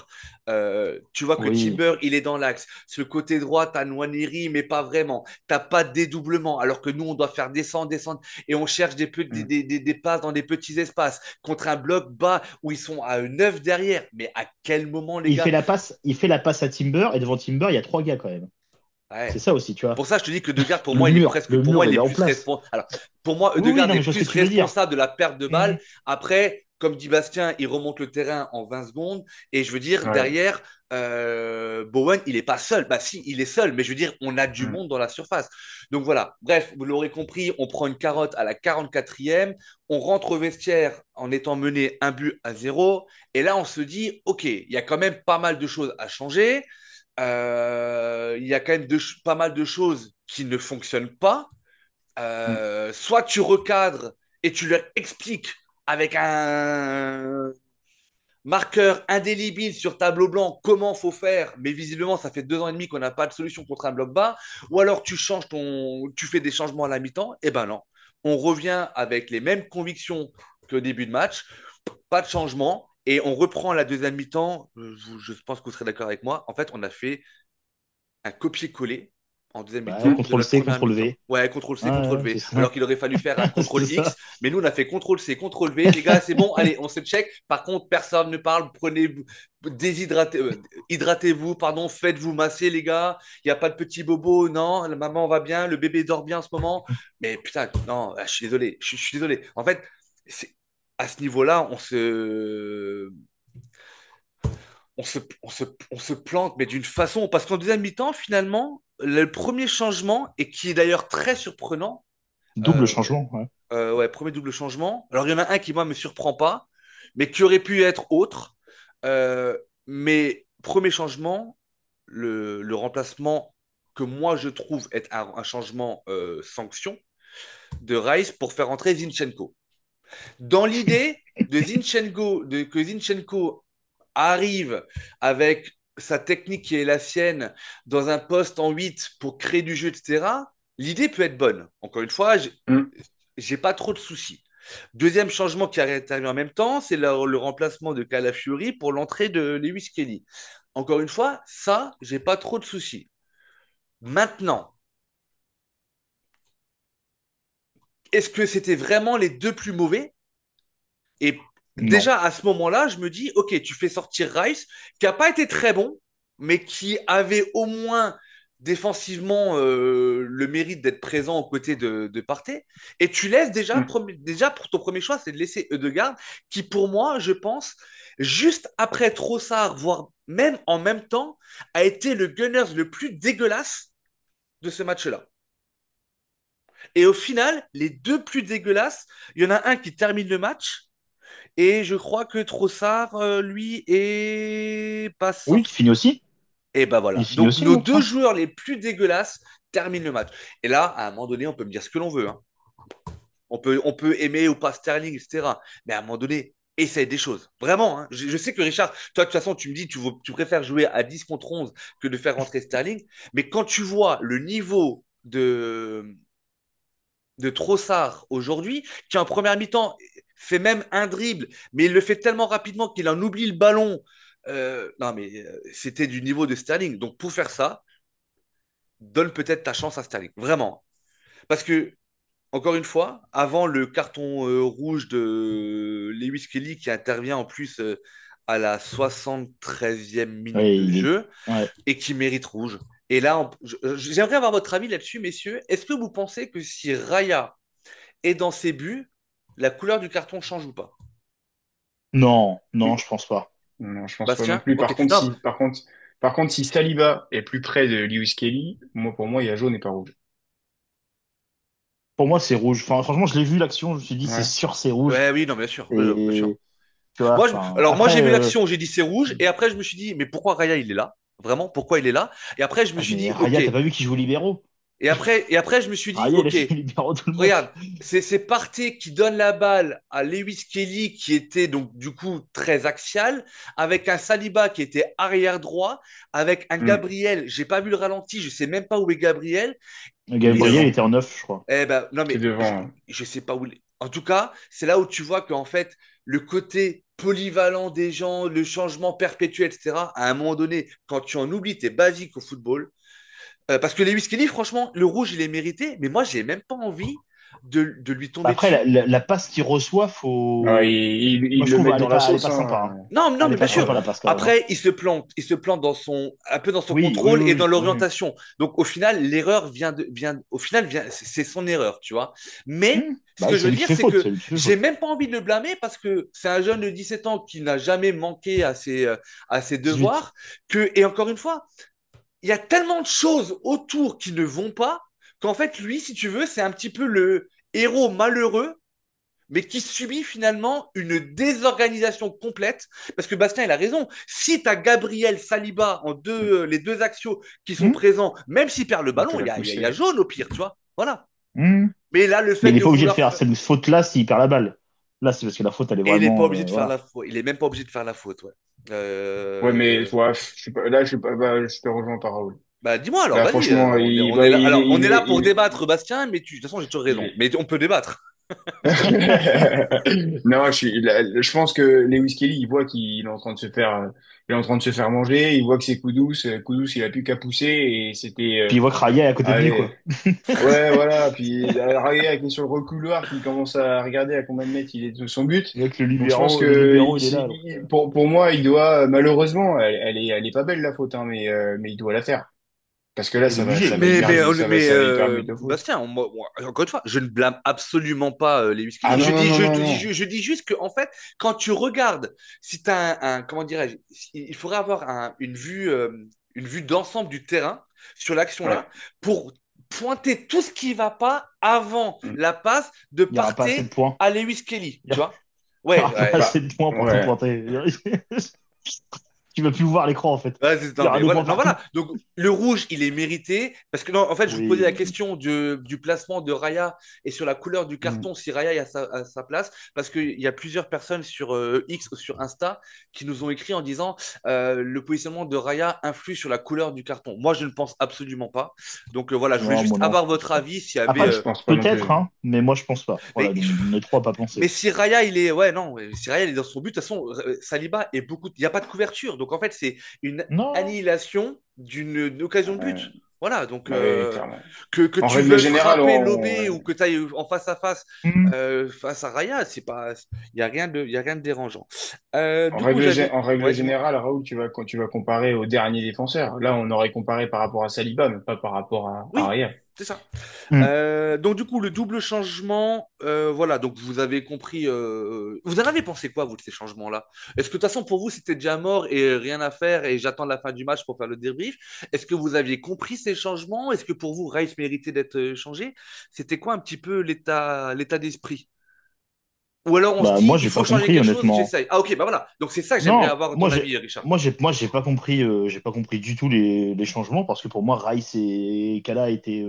tu vois que Oui. Timber, il est dans l'axe. Sur le côté droit, tu as Nwaneri, mais pas vraiment. Tu pas de dédoublement, alors que nous, on doit faire descendre, descendre, et on cherche Hmm. des passes dans des petits espaces, contre un bloc bas où ils sont à 9 derrière. Mais à quel moment, les gars? Il fait la passe à Timber et devant Timber, il y a trois gars quand même. C'est Ouais. ça aussi, tu vois. Pour ça, je te dis que Degarde, pour Le moi, il est mur, presque, le pour moi, mur, il il est est en plus place. responsable. Alors, pour moi, Oui, oui, Degarde non, est mais je vois ce que plus tu veux dire. responsable de la perte de Hmm. balle. Après, comme dit Bastien, il remonte le terrain en 20 secondes. Et je veux dire, Ouais. derrière, Bowen, il est pas seul. Bah si, il est seul, mais je veux dire, on a du Hmm. monde dans la surface. Donc voilà, bref, vous l'aurez compris, on prend une carotte à la 44e. On rentre au vestiaire en étant mené 1-0. Et là, on se dit, OK, il y a quand même pas mal de choses à changer. Il y a quand même pas mal de choses qui ne fonctionnent pas. Hmm. Soit tu recadres et tu leur expliques avec un marqueur indélébile sur tableau blanc comment faut faire, mais visiblement ça fait 2 ans et demi qu'on n'a pas de solution contre un bloc bas, ou alors tu fais des changements à la mi-temps, et ben non, on revient avec les mêmes convictions que début de match, pas de changement, et on reprend la deuxième mi-temps. Je pense que vous serez d'accord avec moi. En fait, on a fait un copier-coller en deuxième Bah, mi-temps de CTRL notre C, première CTRL mi-temps. V. Ouais, CTRL C, CTRL Ouais, V. c'est ça. Alors qu'il aurait fallu faire un C'est CTRL ça. X, mais nous on a fait CTRL C, CTRL V. Les gars, c'est bon, allez, on se check. Par contre, personne ne parle. Hydratez-vous, pardon, faites-vous masser, les gars. Il n'y a pas de petit bobo, non. La maman va bien, le bébé dort bien en ce moment. Mais putain, non, je suis désolé, je suis désolé. En fait, à ce niveau-là, on se plante, mais d'une façon, parce qu'en deuxième mi-temps, finalement, le premier changement, et qui est d'ailleurs très surprenant, Double euh, changement, ouais. ouais, premier double changement. Alors, il y en a un qui, moi, me surprend pas, mais qui aurait pu être autre. Mais premier changement, le remplacement que moi, je trouve être un changement sanction de Rice pour faire entrer Zinchenko. Dans l'idée que Zinchenko arrive avec sa technique qui est la sienne dans un poste en 8 pour créer du jeu, etc., l'idée peut être bonne. Encore une fois, Hmm. j'ai pas trop de soucis. Deuxième changement qui arrive en même temps, c'est le remplacement de Calafiori pour l'entrée de Lewis Kelly. Encore une fois, ça, j'ai pas trop de soucis. Maintenant, est-ce que c'était vraiment les deux plus mauvais? Et Non. déjà à ce moment-là, je me dis, ok, tu fais sortir Rice, qui n'a pas été très bon, mais qui avait au moins défensivement le mérite d'être présent aux côtés de Partey. Et tu laisses Hmm. déjà pour ton premier choix, c'est de laisser Ødegaard, qui pour moi, je pense, juste après Trossard, voire même en même temps, a été le Gunners le plus dégueulasse de ce match-là. Et au final, les deux plus dégueulasses, il y en a un qui termine le match, et je crois que Trossard, lui, est pas Oui, il sorti. finit aussi. Et ben Il voilà. finit Donc aussi, nos l'autre, deux hein. joueurs les plus dégueulasses terminent le match. Et là, à un moment donné, on peut me dire ce que l'on veut, hein. On peut aimer ou pas Sterling, etc. Mais à un moment donné, essaye des choses. Vraiment, hein. Je sais que Richard, toi, de toute façon, tu me dis, tu préfères jouer à 10 contre 11 que de faire rentrer Sterling. Mais quand tu vois le niveau de Trossard aujourd'hui, qui en première mi-temps fait même un dribble, mais il le fait tellement rapidement qu'il en oublie le ballon. Non, mais c'était du niveau de Sterling. Donc pour faire ça, donne peut-être ta chance à Sterling. Vraiment. Parce que, encore une fois, avant le carton rouge de Lewis Kelly qui intervient en plus à la 73e minute Ouais, de jeu ouais. et qui mérite rouge. Et là, j'aimerais avoir votre avis là-dessus, messieurs. Est-ce que vous pensez que si Raya est dans ses buts, la couleur du carton change ou pas? Non, non, je pense pas. Non, je pense pas non Bastien? plus. Ok. Par contre, Non, si Saliba est plus près de Lewis Kelly, pour moi, il y a jaune et pas rouge. Pour moi, c'est rouge. Enfin, franchement, je l'ai vu l'action, je me suis dit, c'est Ouais. sûr, c'est rouge. ouais, oui, non, bien sûr. Ouais, ouais, bien sûr. Et tu vois, Moi, enfin, alors, moi, j'ai après, vu l'action, j'ai dit c'est rouge, et après, je me suis dit, mais pourquoi Raya, il est là? Vraiment, pourquoi il est là? Et après, je me suis mais dit, ok. Raya, t'as pas vu qu'il joue libéraux? Et après, je me suis dit, Raya, il a ok, joué libéraux tout le match. regarde, c'est Partey qui donne la balle à Lewis Kelly, qui était donc du coup très axial, avec un Saliba qui était arrière droit, avec un Hmm. Gabriel, j'ai pas vu le ralenti, je sais même pas où est Gabriel. Il est Et Gabriel devant. était en neuf, je crois. eh ben, non, C'est mais devant, hein. je sais pas où. En tout cas, c'est là où tu vois qu'en fait, le côté polyvalent des gens, le changement perpétuel, etc., à un moment donné, quand tu en oublies tes basiques au football, parce que Lewis Kelly, franchement, le rouge, il est mérité, mais moi, j'ai même pas envie de lui tomber Après, la, dessus. la passe qu'il reçoit, Ouais, faut. ils Moi, je le trouve, mettent dans la elle est sauce, pas sympa, hein. hein. Non, non, Elle est mais bien pas sûr. sympa, la passe, quand même, hein. Après, il se plante un peu dans son Oui, oui, contrôle et dans oui, oui, oui. l'orientation. Donc, au final, l'erreur au final, c'est son erreur, tu vois. Mais ce Bah que oui, je c'est veux lui qui dire, fait c'est faute, que c'est lui qui fait j'ai faute. même pas envie de le blâmer parce que c'est un jeune de 17 ans qui n'a jamais manqué à ses 18. devoirs. Et encore une fois, il y a tellement de choses autour qui ne vont pas qu'en fait, lui, si tu veux, c'est un petit peu le héros malheureux mais qui subit finalement une désorganisation complète. Parce que Bastien, il a raison. Si tu as Gabriel Saliba en les deux axiaux qui sont Hmm. présents, même s'il perd le Il peut ballon, il la y a, il y a- il y a pousser. jaune au pire, tu vois. Voilà. Hmm. Mais là, le Mais fait il n'est de pas obligé de vouloir faire faire. cette faute-là s'il perd la balle. Là, c'est parce que la faute, elle est Et il n'est pas vraiment. obligé de faire Voilà. la faute. Il est même pas obligé de faire la faute, ouais. Ouais, mais Euh, ouais, je suis pas, là, je suis pas, bah, je te rejoins par Raoul. Bah, dis-moi alors, Là, vas-y. franchement, On est, on est bah, là. Alors, on est là pour il débattre, Bastien, mais de toute façon, j'ai toujours il raison. est. Mais on peut débattre. Non, je pense que Lewis Kelly, il voit qu'il est en train de se faire, il est en train de se faire manger. Il voit que c'est Kudus. Kudus, il a plus qu'à pousser et c'était, Puis il voit que Raya est à côté de lui, allez. quoi. Ouais, voilà. Puis Raya qui est sur le recouloir, qui commence à regarder à combien de mètres il est de son but. Avec Donc je pense le que libéraux, il est là. Donc, pour moi, il doit malheureusement, elle est pas belle la faute, hein, mais il doit la faire parce que là, il est ça obligé. va être Mais, mais, grave, mais ça va être grave but au foot. Bastien, encore une fois, je ne blâme absolument pas Lewis Ah Kelly. non Je non dis, non je, non dis, non. je dis juste que, en fait, quand tu regardes, si tu as comment dirais-je, il faudrait avoir une vue d'ensemble du terrain sur l'action-là Ouais. pour pointer tout ce qui va pas avant Mm. la passe de Il n'y aura pas assez de Partey points. à Lewis Kelly, Il tu vois? n'y Ouais, aura pas ouais. assez Bah de points pour tout ouais. pointer. Tu vas plus voir l'écran, en fait. Ouais, Il non, y aura mais des voilà. points Non, partout. voilà. Donc, le rouge, il est mérité. Parce que, non, en fait, je vous posais la Oui. question du placement de Raya et sur la couleur du Mm. carton, si Raya est à sa place. Parce qu'il y a plusieurs personnes sur X ou sur Insta qui nous ont écrit en disant le positionnement de Raya influe sur la couleur du carton. Moi, je ne pense absolument pas. Donc, voilà, je voulais Non, juste moi non, je avoir pense votre pas. avis s'il y avait. Après, Je pense pas non peut-être, plus. hein, mais moi, je pense pas. Mais Voilà, donc, on est trois à pas penser. mais si Raya, il est. Ouais, non, si Raya, il est dans son but, de toute façon, Saliba est beaucoup. Il n'y a pas de couverture. Donc, en fait, c'est une Non. annihilation d'une occasion de but. Ouais, Voilà. Donc, ouais, clairement. que En tu règle veuilles générale, frapper, on, lober ou que tu ailles en face à face Hmm. face à Raya, c'est pas. Il y a rien de dérangeant. En Du coup, règle, j'avais. en règle Ouais, dis-moi. générale, Raoul, quand tu vas comparer au dernier défenseur, là, on aurait comparé par rapport à Saliba, mais pas par rapport à Oui, Raya. C'est ça. Hmm. Donc du coup, le double changement, voilà, donc vous avez compris, vous en avez pensé quoi, vous, de ces changements-là? Est-ce que de toute façon, pour vous, c'était déjà mort et rien à faire et j'attends la fin du match pour faire le débrief? Est-ce que vous aviez compris ces changements? Est-ce que pour vous, Rice méritait d'être changé? C'était quoi un petit peu l'état d'esprit? Ou alors on se Bah, dit, moi, il j'ai faut pas changer compris, quelque chose, honnêtement. j'essaye. Ah ok, bah voilà. Donc c'est ça que j'aimerais Non, avoir ton avis, Richard. j'ai pas compris, du tout les changements parce que pour moi, Rice et Kala étaient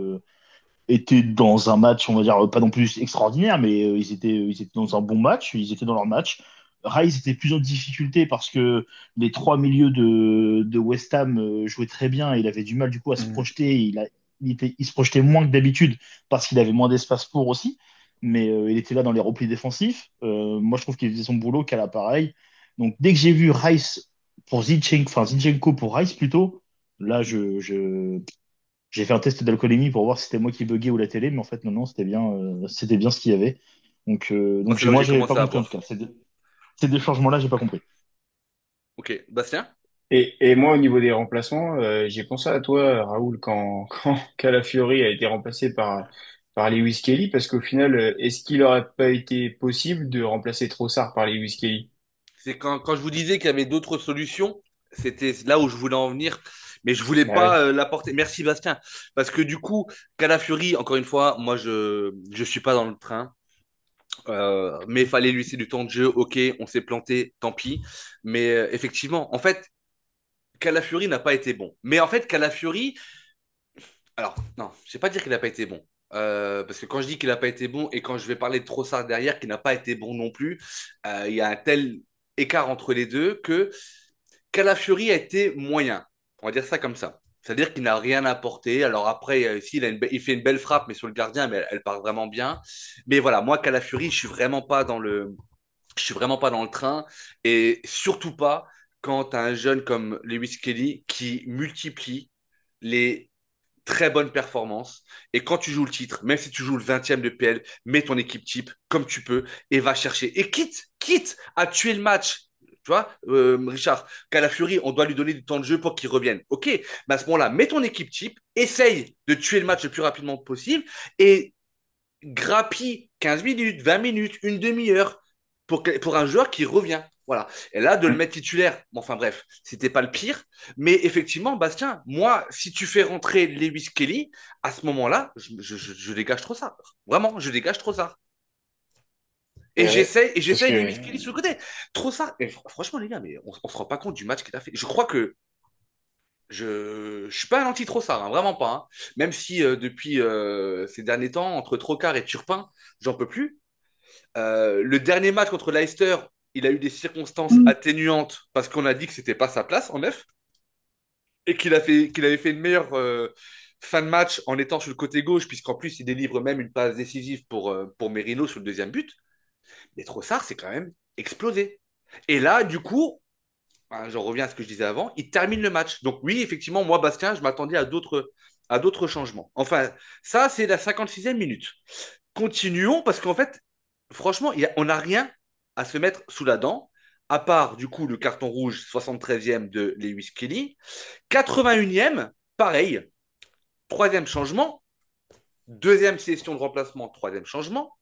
dans un match, on va dire, pas non plus extraordinaire, mais ils étaient dans un bon match, ils étaient dans leur match. Rice était plus en difficulté parce que les trois milieux de West Ham jouaient très bien et il avait du mal du coup à se Mm. projeter. Il se projetait moins que d'habitude parce qu'il avait moins d'espace pour aussi, mais il était là dans les replis défensifs. Moi, je trouve qu'il faisait son boulot qu'à l'appareil. Donc, dès que j'ai vu Rice pour Zinchenko, enfin Zinchenko pour Rice plutôt, là, j'ai fait un test d'alcoolémie pour voir si c'était moi qui buguais ou la télé, mais en fait, non, non, c'était bien ce qu'il y avait. Moi, c'est là où Moi, j'ai j'avais pas commencé à compris en tout boire. cas. Ces deux changements-là, j'ai pas compris. Ok, Bastien? Et moi, au niveau des remplacements, j'ai pensé à toi, Raoul, quand Calafiori a été remplacé par Lewis Kelly, parce qu'au final, est-ce qu'il aurait pas été possible de remplacer Trossard par Lewis Kelly? C'est quand je vous disais qu'il y avait d'autres solutions, c'était là où je voulais en venir, mais je voulais Bah pas oui. l'apporter. Merci Bastien, parce que du coup, Calafiori, encore une fois, moi je suis pas dans le train, mais il fallait lui laisser du temps de jeu. Ok, on s'est planté, tant pis. Mais effectivement, en fait, Calafiori n'a pas été bon. Mais en fait, Calafiori, alors non, je vais pas dire qu'il n'a pas été bon. Parce que quand je dis qu'il n'a pas été bon et quand je vais parler de Trossard derrière qui n'a pas été bon non plus, il y a un tel écart entre les deux que Calafiori a été moyen. On va dire ça comme ça. C'est-à-dire qu'il n'a rien apporté. Alors après, ici, il fait une belle frappe, mais sur le gardien, mais elle part vraiment bien. Mais voilà, moi, Calafiori, je suis vraiment pas dans le train. Et surtout pas quand tu as un jeune comme Lewis Kelly qui multiplie les très bonnes performances. Et quand tu joues le titre, même si tu joues le 20e de PL, mets ton équipe type comme tu peux et va chercher. Et quitte à tuer le match. Tu vois, Richard, Calafiori, on doit lui donner du temps de jeu pour qu'il revienne. Ok, mais à ce moment-là, mets ton équipe type, essaye de tuer le match le plus rapidement possible et grappille 15 minutes, 20 minutes, une demi-heure pour un joueur qui revient. Voilà. Et là, de le Mm. mettre titulaire, bon, enfin bref, c'était pas le pire. Mais effectivement, Bastien, moi, si tu fais rentrer Lewis Kelly, à ce moment-là, je dégage trop ça. Vraiment, je dégage trop ça. C'est vrai. Et Parce j'essaie que Lewis Kelly sur le côté. Trop ça. Et franchement, les gars, mais on se rend pas compte du match qu'il a fait. Je crois que je suis pas un anti-Trossard, hein, vraiment pas, hein. Même si depuis ces derniers temps, entre Trocard et Turpin, j'en peux plus. Le dernier match contre Leicester, il a eu des circonstances atténuantes parce qu'on a dit que c'était pas sa place en neuf et qu'il avait fait une meilleure fin de match en étant sur le côté gauche, puisqu'en plus il délivre même une passe décisive pour Merino sur le deuxième but. Mais Trossard, c'est quand même explosé. Et là, du coup, hein, j'en reviens à ce que je disais avant, il termine le match. Donc oui, effectivement, moi, Bastien, je m'attendais à d'autres changements. Enfin, ça, c'est la 56e minute. Continuons parce qu'en fait, franchement, on n'a rien à se mettre sous la dent, à part du coup le carton rouge 73e de Lewis Kelly. 81e, pareil, troisième changement, deuxième session de remplacement, troisième changement.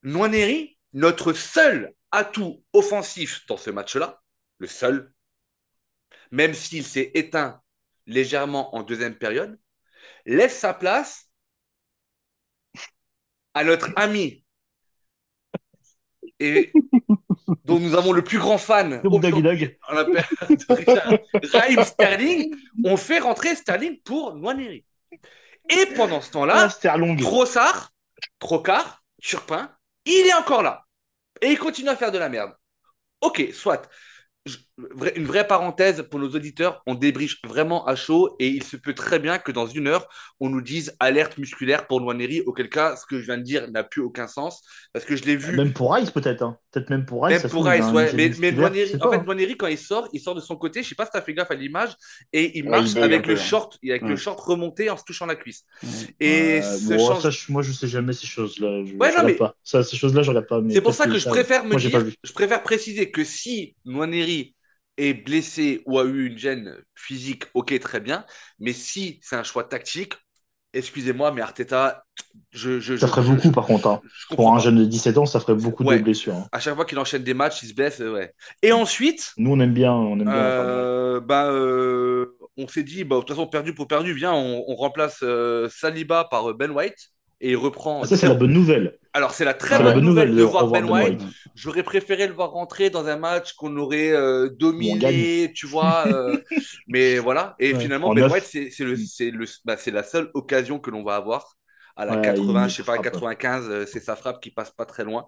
Nwaneri, notre seul atout offensif dans ce match-là, le seul, même s'il s'est éteint légèrement en deuxième période, laisse sa place à notre ami et dont nous avons le plus grand fan Comme Dag aujourd'hui Dag. en la période de Richard, Raheem Sterling, on fait rentrer Sterling pour Nwaneri. Et pendant ce Ah, temps-là, Sterling. Trossard, Trocard, Turpin, il est encore là. Et il continue à faire de la merde. Ok, soit. Une vraie parenthèse pour nos auditeurs, on débriefe vraiment à chaud et il se peut très bien que dans une heure, on nous dise alerte musculaire pour Nwaneri, auquel cas, ce que je viens de dire n'a plus aucun sens parce que je l'ai vu. Même pour Rice, peut-être. Hein. Peut-être même pour Rice, Même ça se pour trouve, il a Rice, un ouais. gène Mais musculaire, tu Nwaneri, sais en pas. fait, Hein. Nwaneri, quand il sort de son côté, je sais pas si tu as fait gaffe à l'image, et il ouais, il marche bug un avec le peu, hein. short, avec le Mm. short remonté en se touchant la cuisse. Mm. Et ce Bon, change. moi, je sais jamais ces choses-là. Ouais, Je non, regarde mais pas. Ça, ces choses-là, je regarde pas. Mais c'est pour peut-être ça qu'ils que je savent. préfère me Moi, j'ai pas dire, vu. je préfère préciser que si Nwaneri est blessé ou a eu une gêne physique, ok, très bien. Mais si c'est un choix tactique, excusez-moi, mais Arteta, Ça ferait beaucoup, par contre, hein. je comprends Pour un pas. jeune de 17 ans, ça ferait beaucoup de Ouais, blessures, hein. à chaque fois qu'il enchaîne des matchs, il se blesse, ouais. Et ensuite, Nous, on aime bien l'entraînement. on s'est dit, bah, de toute façon, perdu pour perdu, viens, on remplace Saliba par Ben White et il Ah, reprend ça, c'est la très. bonne nouvelle. Alors, c'est la très C'est la bonne Ouais. bonne nouvelle nouvelle de de voir revoir Ben Ben White. White. Mm. J'aurais préféré le voir rentrer dans un match qu'on aurait Où on gagne. dominé, tu vois. Mais voilà. Et Ouais. finalement, En Ben White, neuf. c'est la seule occasion que l'on va avoir. À la Ouais, 80, je sais ça pas, à frappe. 95, c'est sa frappe qui passe pas très loin.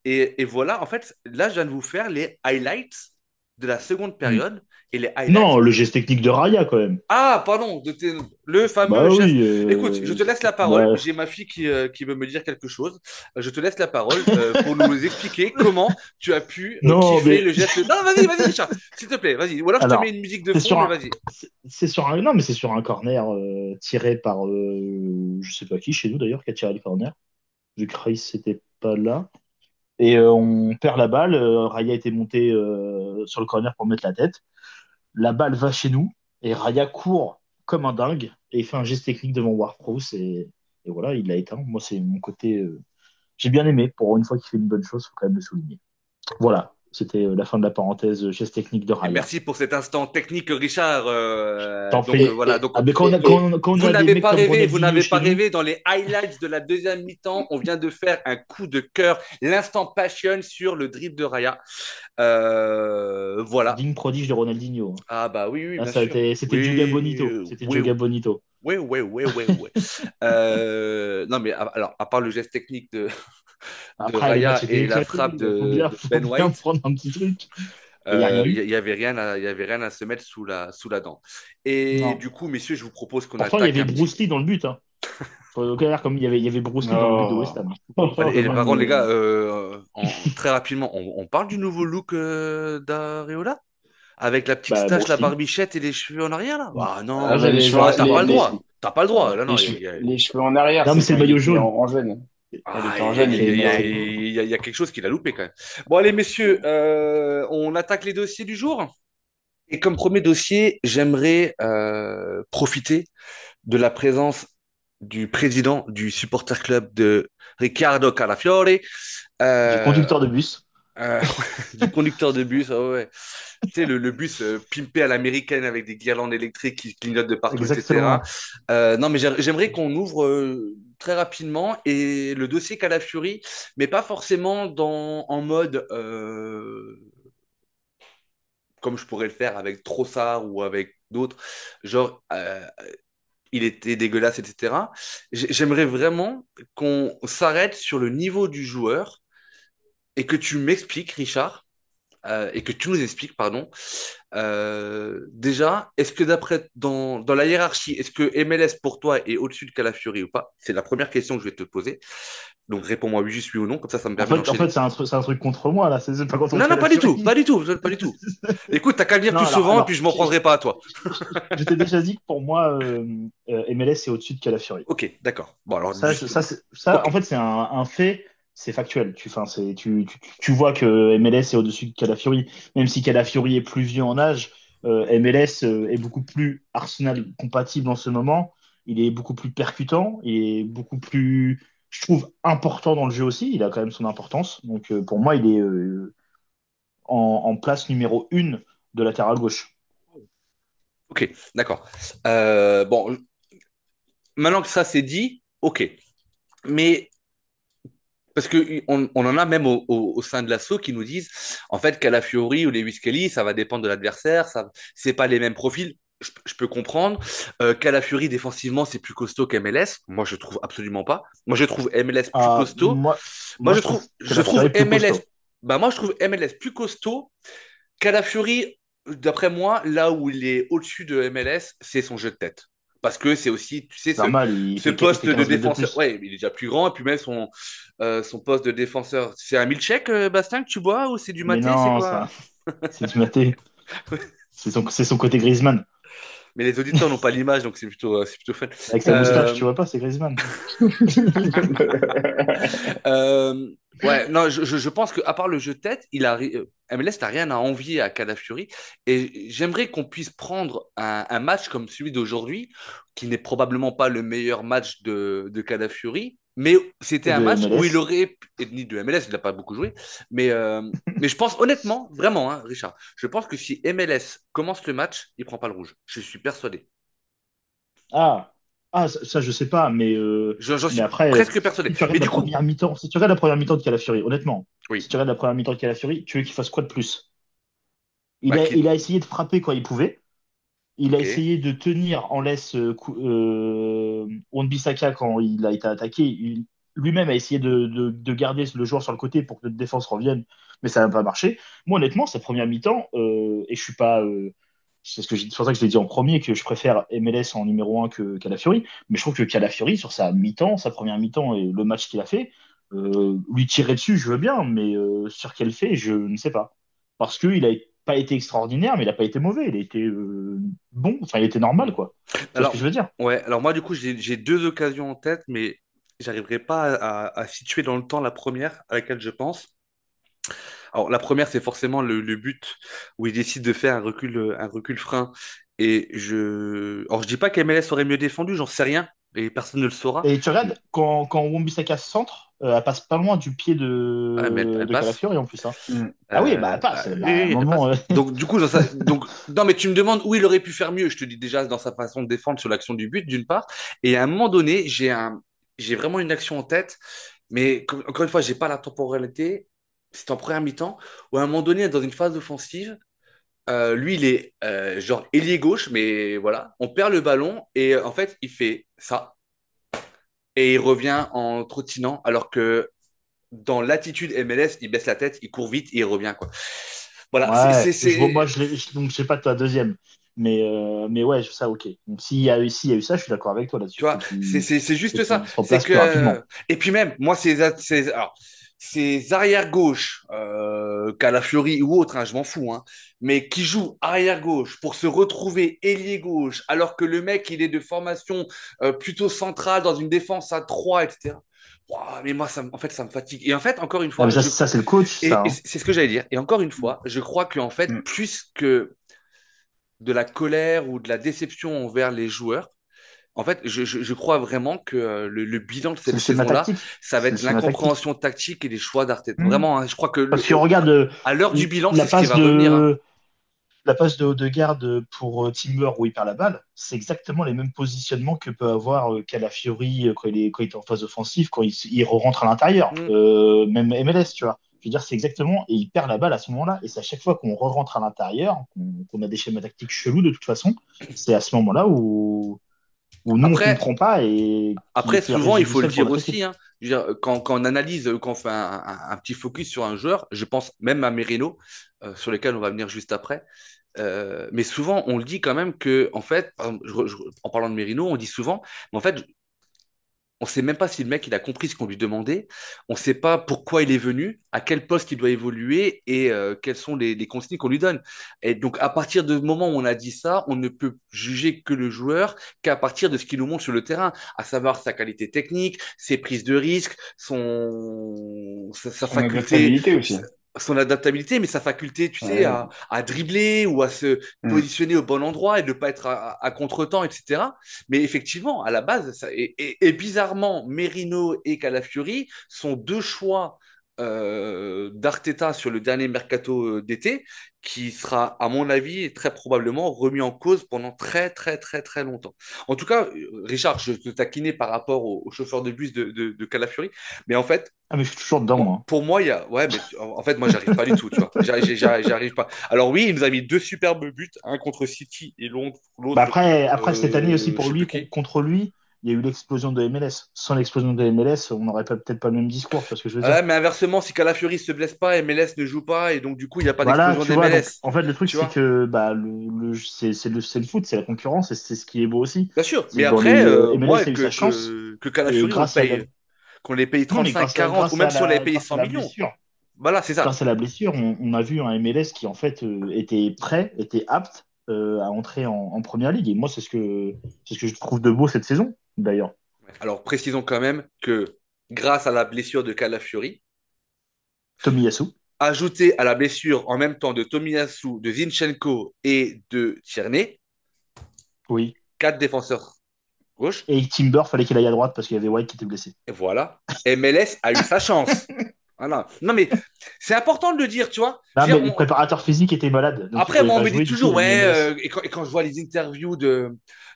Et voilà, en fait, là, je viens de vous faire les highlights de la seconde Hmm. période et les highlights. Non, le geste technique de Raya, quand même. Ah, pardon, le fameux Bah geste. oui. Écoute, je te laisse la parole. Bah, J'ai ma fille qui veut me dire quelque chose. Je te laisse la parole pour nous expliquer comment tu as pu non, kiffer mais le geste. Non, vas-y, Richard, s'il te plaît, vas-y. Ou alors je te mets alors, une musique de c'est fond, sur mais un, vas-y. c'est sur un, non, mais c'est sur un corner tiré par, je sais pas qui chez nous d'ailleurs qui a tiré le corner, vu que Rice n'était pas là. Et on perd la balle. Raya était monté sur le corner pour mettre la tête. La balle va chez nous et Raya court comme un dingue et il fait un geste technique devant Ward-Prowse et voilà, il l'a éteint. Moi, c'est mon côté. J'ai bien aimé. Pour une fois qu'il fait une bonne chose, faut quand même le souligner. Voilà, c'était la fin de la parenthèse geste technique de Et Raya. merci pour cet instant technique, Richard. T'en Donc prie. voilà. Donc Ah, mais Et quand on vous a des n'avez mecs pas comme rêvé, vous Ronaldinho n'avez pas chez nous, rêvé. Dans les highlights de la deuxième mi-temps, on vient de faire un coup de cœur, l'instant passion sur le dribble de Raya. Voilà. digne prodige de Ronaldinho, hein. Ah bah oui, oui, Là, bien sûr. c'était Joga Oui, Bonito. C'était oui, Joga Bonito. oui, oui, oui, oui, oui. Non mais alors, à part le geste technique de Après, le match Raya était et la éclaté. frappe Il de faut Ben bien White, prendre un petit truc. Il n'y a rien eu. y avait rien il y avait rien à se mettre sous la dent. Et Non. du coup, messieurs, je vous propose qu'on Pourtant, il y attaque avait un petit. Bruce Lee dans le but, hein. Faut dire comme il y avait Bruce Lee dans le but de West non. Ham. Et par Non, contre, les gars, mais très rapidement, on parle du nouveau look d'Areola? Avec la petite Bah, stache, la Bruce Lee. barbichette et les cheveux en arrière, là? Ah Ah, bah, non, les j'avais, cheveux, j'aurais t'as préféré pas le Bruce droit. Lee. T'as pas le droit. Ouais. Là, non, les cheveux en arrière, Non, mais c'est c'est quand le il maillot était jaune. en jeune. Quand il Ah, était en jeune, il avait mis un rouge. y a quelque chose qu'il a loupé quand même. Bon, allez, messieurs, on attaque les dossiers du jour. Et comme premier dossier, j'aimerais profiter de la présence du président du supporter club de Riccardo Calafiore, Du euh, conducteur de bus. euh, du conducteur de bus. Ah ouais. Tu sais, le bus pimpé à l'américaine avec des guirlandes électriques qui clignotent de partout, etc. Exactement. Non, mais j'aimerais qu'on ouvre très rapidement et le dossier Calafiori, mais pas forcément en mode comme je pourrais le faire avec Trossard ou avec d'autres, genre il était dégueulasse, etc. J'aimerais vraiment qu'on s'arrête sur le niveau du joueur et que tu m'expliques, Richard, et que tu nous expliques, pardon, déjà, est-ce que dans la hiérarchie, est-ce que MLS pour toi est au-dessus de Calafiori ou pas? C'est la première question que je vais te poser. Donc réponds-moi oui, juste oui ou non, comme ça me permet En fait, d'enchaîner. c'est un truc contre moi, là. C'est pas contre Non, non, pas du tout, pas Calafiori. du tout, pas du tout. Écoute, t'as qu'à le dire Non, plus souvent et puis je m'en prendrai pas à toi. je t'ai déjà dit que pour moi, MLS est au-dessus de Calafiori. Ok, d'accord. Bon, alors, juste. Ça, Ok, en fait, c'est un fait, c'est factuel. Tu vois que MLS est au-dessus de Calafiori, même si Calafiori est plus vieux en âge, MLS est beaucoup plus Arsenal compatible en ce moment. Il est beaucoup plus percutant, il est beaucoup plus, je trouve, important dans le jeu aussi. Il a quand même son importance. Donc, pour moi, il est en place numéro une de latéral gauche. ok, d'accord. Bon, maintenant que ça c'est dit, ok. Mais parce que on en a même au sein de l'assaut qui nous disent, en fait, Calafiori ou Lewis Kelly, ça va dépendre de l'adversaire, ça, c'est pas les mêmes profils. Je peux comprendre. Calafiori défensivement, c'est plus costaud qu'MLS. Moi, je trouve absolument pas. Moi, je trouve MLS plus Euh, costaud. moi, moi, je trouve Je trouve Calafiori plus MLS. costaud. Bah, moi, je trouve MLS plus costaud. Calafiori, d'après moi, là où il est au-dessus de MLS, c'est son jeu de tête. Parce que c'est aussi, tu sais, C'est normal, il poste fait de 15 mètres de défenseur. plus. Ouais, il est déjà plus grand. Et puis même son poste de défenseur. C'est un milkshake, Bastien, que tu bois ou c'est du Mais maté? C'est non, quoi? ça, c'est du maté. C'est son côté Griezmann. Mais les auditeurs n'ont pas l'image, donc c'est plutôt fun. Avec sa moustache, Euh, tu vois pas, c'est Griezmann. Euh, ouais, non, je pense qu'à part le jeu de tête, MLS n'a rien à envier à Calafiori. Et j'aimerais qu'on puisse prendre un match comme celui d'aujourd'hui, qui n'est probablement pas le meilleur match de Calafiori, mais c'était Et un de match où il MLS. aurait, et ni de MLS, il n'a pas beaucoup joué, mais, euh, mais je pense honnêtement, vraiment, hein, Richard, je pense que si MLS commence le match, il prend pas le rouge. Je suis persuadé. Ah, ça, je sais pas, J'en mais suis après, presque persuadé. si tu Mais regardes du la coup, première mi-temps, si tu regardes la première mi-temps de Calafiori, honnêtement, si oui, tu regardes la première mi-temps de Calafiori, tu veux qu'il fasse quoi de plus? bah, Il a essayé de frapper quand il pouvait. Il a ok. essayé de tenir en laisse Wan-Bissaka quand il a été attaqué. Lui-même a essayé de garder le joueur sur le côté pour que notre défense revienne, mais ça n'a pas marché. Moi, honnêtement, cette première mi-temps, et je suis pas. C'est pour ça que je l'ai dit en premier que je préfère MLS en numéro un que Calafiori. Mais je trouve que Calafiori, sur sa mi-temps, sa première mi-temps et le match qu'il a fait, lui tirer dessus, je veux bien, mais sur quel fait, je ne sais pas. Parce qu'il a pas été extraordinaire, mais il n'a pas été mauvais. Il a été bon, enfin, il était normal, quoi. Tu vois ce que Alors, je veux dire? ouais, alors moi, du coup, j'ai deux occasions en tête, mais j'arriverai pas à situer dans le temps la première à laquelle je pense. Alors, la première, c'est forcément le but où il décide de faire un recul frein. Alors, je dis pas qu'MLS aurait mieux défendu, j'en sais rien, et personne ne le saura. Et tu regardes, quand Wan-Bissaka centre, elle passe pas loin du pied Ah, mais elle de passe. Calafiori en plus, hein. Ah oui, bah elle passe. Oui, Bah, à un oui, elle moment, passe. Donc, du coup, non, mais tu me demandes où il aurait pu faire mieux. Je te dis déjà dans sa façon de défendre sur l'action du but, d'une part. Et à un moment donné, j'ai vraiment une action en tête, mais encore une fois, j'ai pas la temporalité. C'est en première mi-temps, où à un moment donné, dans une phase offensive, lui, il est genre ailier gauche, mais voilà, on perd le ballon et en fait, il fait ça et il revient en trottinant, alors que dans l'attitude MLS, il baisse la tête, il court vite et il revient, quoi. Voilà, ouais, moi, donc je sais pas de ta deuxième. Mais ouais, ça, ok. Donc s'il y a eu ça, je suis d'accord avec toi tu là-dessus. vois, c'est Faut juste ça. qu'il se C'est replace plus que rapidement. et puis même, moi, ces arrière gauche, Calafiori ou autre, hein, je m'en fous, hein, mais qui joue arrière gauche pour se retrouver ailier gauche, alors que le mec il est de formation plutôt centrale dans une défense à 3, etc. Ouah, mais moi, en fait, ça me fatigue. Et en fait, encore une Ah, mais fois, ça, c'est le coach, ça, et hein. c'est ce que j'allais dire. Et encore une fois, je crois qu'en fait, plus que de la colère ou de la déception envers les joueurs, en fait, je crois vraiment que le bilan de C'est cette le schéma saison-là, tactique. ça va C'est le être schéma tactique. l'incompréhension tactique et les choix d'Arteta. Hmm. Vraiment, hein, je crois que Parce que regarde à l'heure du bilan, la c'est ce qui passe va revenir, hein. de la passe de Odegaard pour Timber où il perd la balle, c'est exactement les mêmes positionnements que peut avoir Calafiori quand il est en phase offensive, quand il rentre à l'intérieur. Mm. Même MLS, tu vois. Je veux dire, c'est exactement, et il perd la balle à ce moment-là, et c'est à chaque fois qu'on rentre à l'intérieur, qu'on a des schémas tactiques chelous de toute façon, c'est à ce moment-là où nous, on Après, comprend pas et qui Après, fait souvent, il faut le réjouissel pour dire notre aussi, équipe. hein. Je veux dire, quand on analyse, quand on fait un petit focus sur un joueur, je pense même à Merino, sur lequel on va venir juste après. Mais souvent, on le dit quand même que, en fait, par exemple, en parlant de Merino, on dit souvent, mais en fait, on ne sait même pas si le mec il a compris ce qu'on lui demandait. On ne sait pas pourquoi il est venu, à quel poste il doit évoluer et quelles sont les consignes qu'on lui donne. Et donc, à partir du moment où on a dit ça, on ne peut juger que le joueur qu'à partir de ce qu'il nous montre sur le terrain, à savoir sa qualité technique, ses prises de risque, sa Son faculté, adaptabilité aussi. son adaptabilité, mais sa faculté, tu sais, Ouais. à dribbler ou à se Mm. positionner au bon endroit et de ne pas être à contre-temps, etc. Mais effectivement, à la base, et bizarrement, Merino et Calafiori sont deux choix d'Arteta sur le dernier mercato d'été, qui sera, à mon avis, très probablement remis en cause pendant très, très, très, très longtemps. En tout cas, Richard, je te taquinais par rapport au chauffeur de bus de Calafiori, mais en fait, Ah, mais je suis toujours dedans, moi. pour moi, il y a. Ouais, mais en fait, moi, j'arrive pas du tout, tu vois. J'arrive pas. Alors, oui, il nous a mis deux superbes buts, un contre City et Bah l'autre après, cette année aussi, je pour sais plus lui, qui. contre lui, il y a eu l'explosion de MLS. Sans l'explosion de MLS, on n'aurait peut-être pas le même discours, tu vois ce que je veux dire? Ouais, mais inversement, si Calafiori se blesse pas, MLS ne joue pas, et donc, du coup, il n'y a pas Voilà, d'explosion tu vois, donc d'MLS. en fait, le truc, Tu c'est vois? que bah, c'est le foot, c'est la concurrence, et c'est ce qui est beau aussi. Bien sûr. C'est Mais que dans après, MLS moi, a eu sa chance, que et Calafiori, grâce à la. qu'on les paye Non, mais 35, 40, ou même si on les paye grâce à 100 la millions. blessure. Voilà, c'est ça. Grâce à la blessure, on a vu un MLS qui, en fait, était prêt, était apte à entrer en première ligue. Et moi, c'est ce que je trouve de beau cette saison, d'ailleurs. Alors, précisons quand même que grâce à la blessure de Calafiori, Tomiyasu. ajouté à la blessure en même temps de Tomiyasu, de Zinchenko et de Tierney, Oui. quatre défenseurs gauche. Et Timber, fallait qu'il aille à droite parce qu'il y avait White qui était blessé. Et voilà. MLS a eu sa chance. Voilà. Non, mais c'est important de le dire, tu vois. Non, Je veux mais dire, le préparateur physique était malade, donc il après, pouvait moi, on pas me dit jouer. Du coup, toujours, il a mis ouais, MLS. et quand je vois les interviews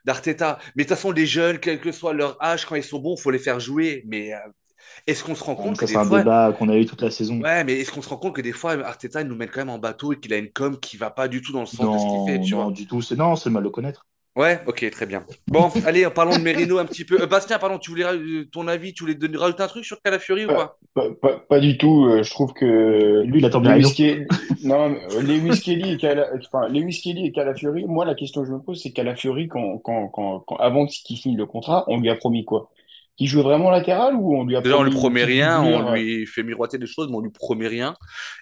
d'Arteta, mais de toute façon, les jeunes, quel que soit leur âge, quand ils sont bons, il faut les faire jouer. Mais est-ce qu'on se rend Ouais, mais compte que ça, c'est des un fois, débat qu'on a eu toute la saison. ouais, mais est-ce qu'on se rend compte que des fois, Arteta, il nous mène quand même en bateau et qu'il a une com qui va pas du tout dans le sens de ce qu'il fait, Non, tu non, vois? du tout. C'est mal le connaître. Ouais, ok, très bien. Bon, allez, parlons de Merino un petit peu. Bastien, pardon, tu voulais ton avis, tu voulais rajouter un truc sur Calafiori ou pas? Pas du tout. Je trouve que Lui, il attend Lewis Merino. Kelly, non, Lewis Kelly enfin, Lewis Kelly et Calafiori, moi, la question que je me pose, c'est Calafiori, avant qu'il signe le contrat, on lui a promis quoi? Qu'il joue vraiment latéral ou on lui a Déjà, on lui promis une promet petite rien, on doublure? lui fait miroiter des choses, mais on lui promet rien.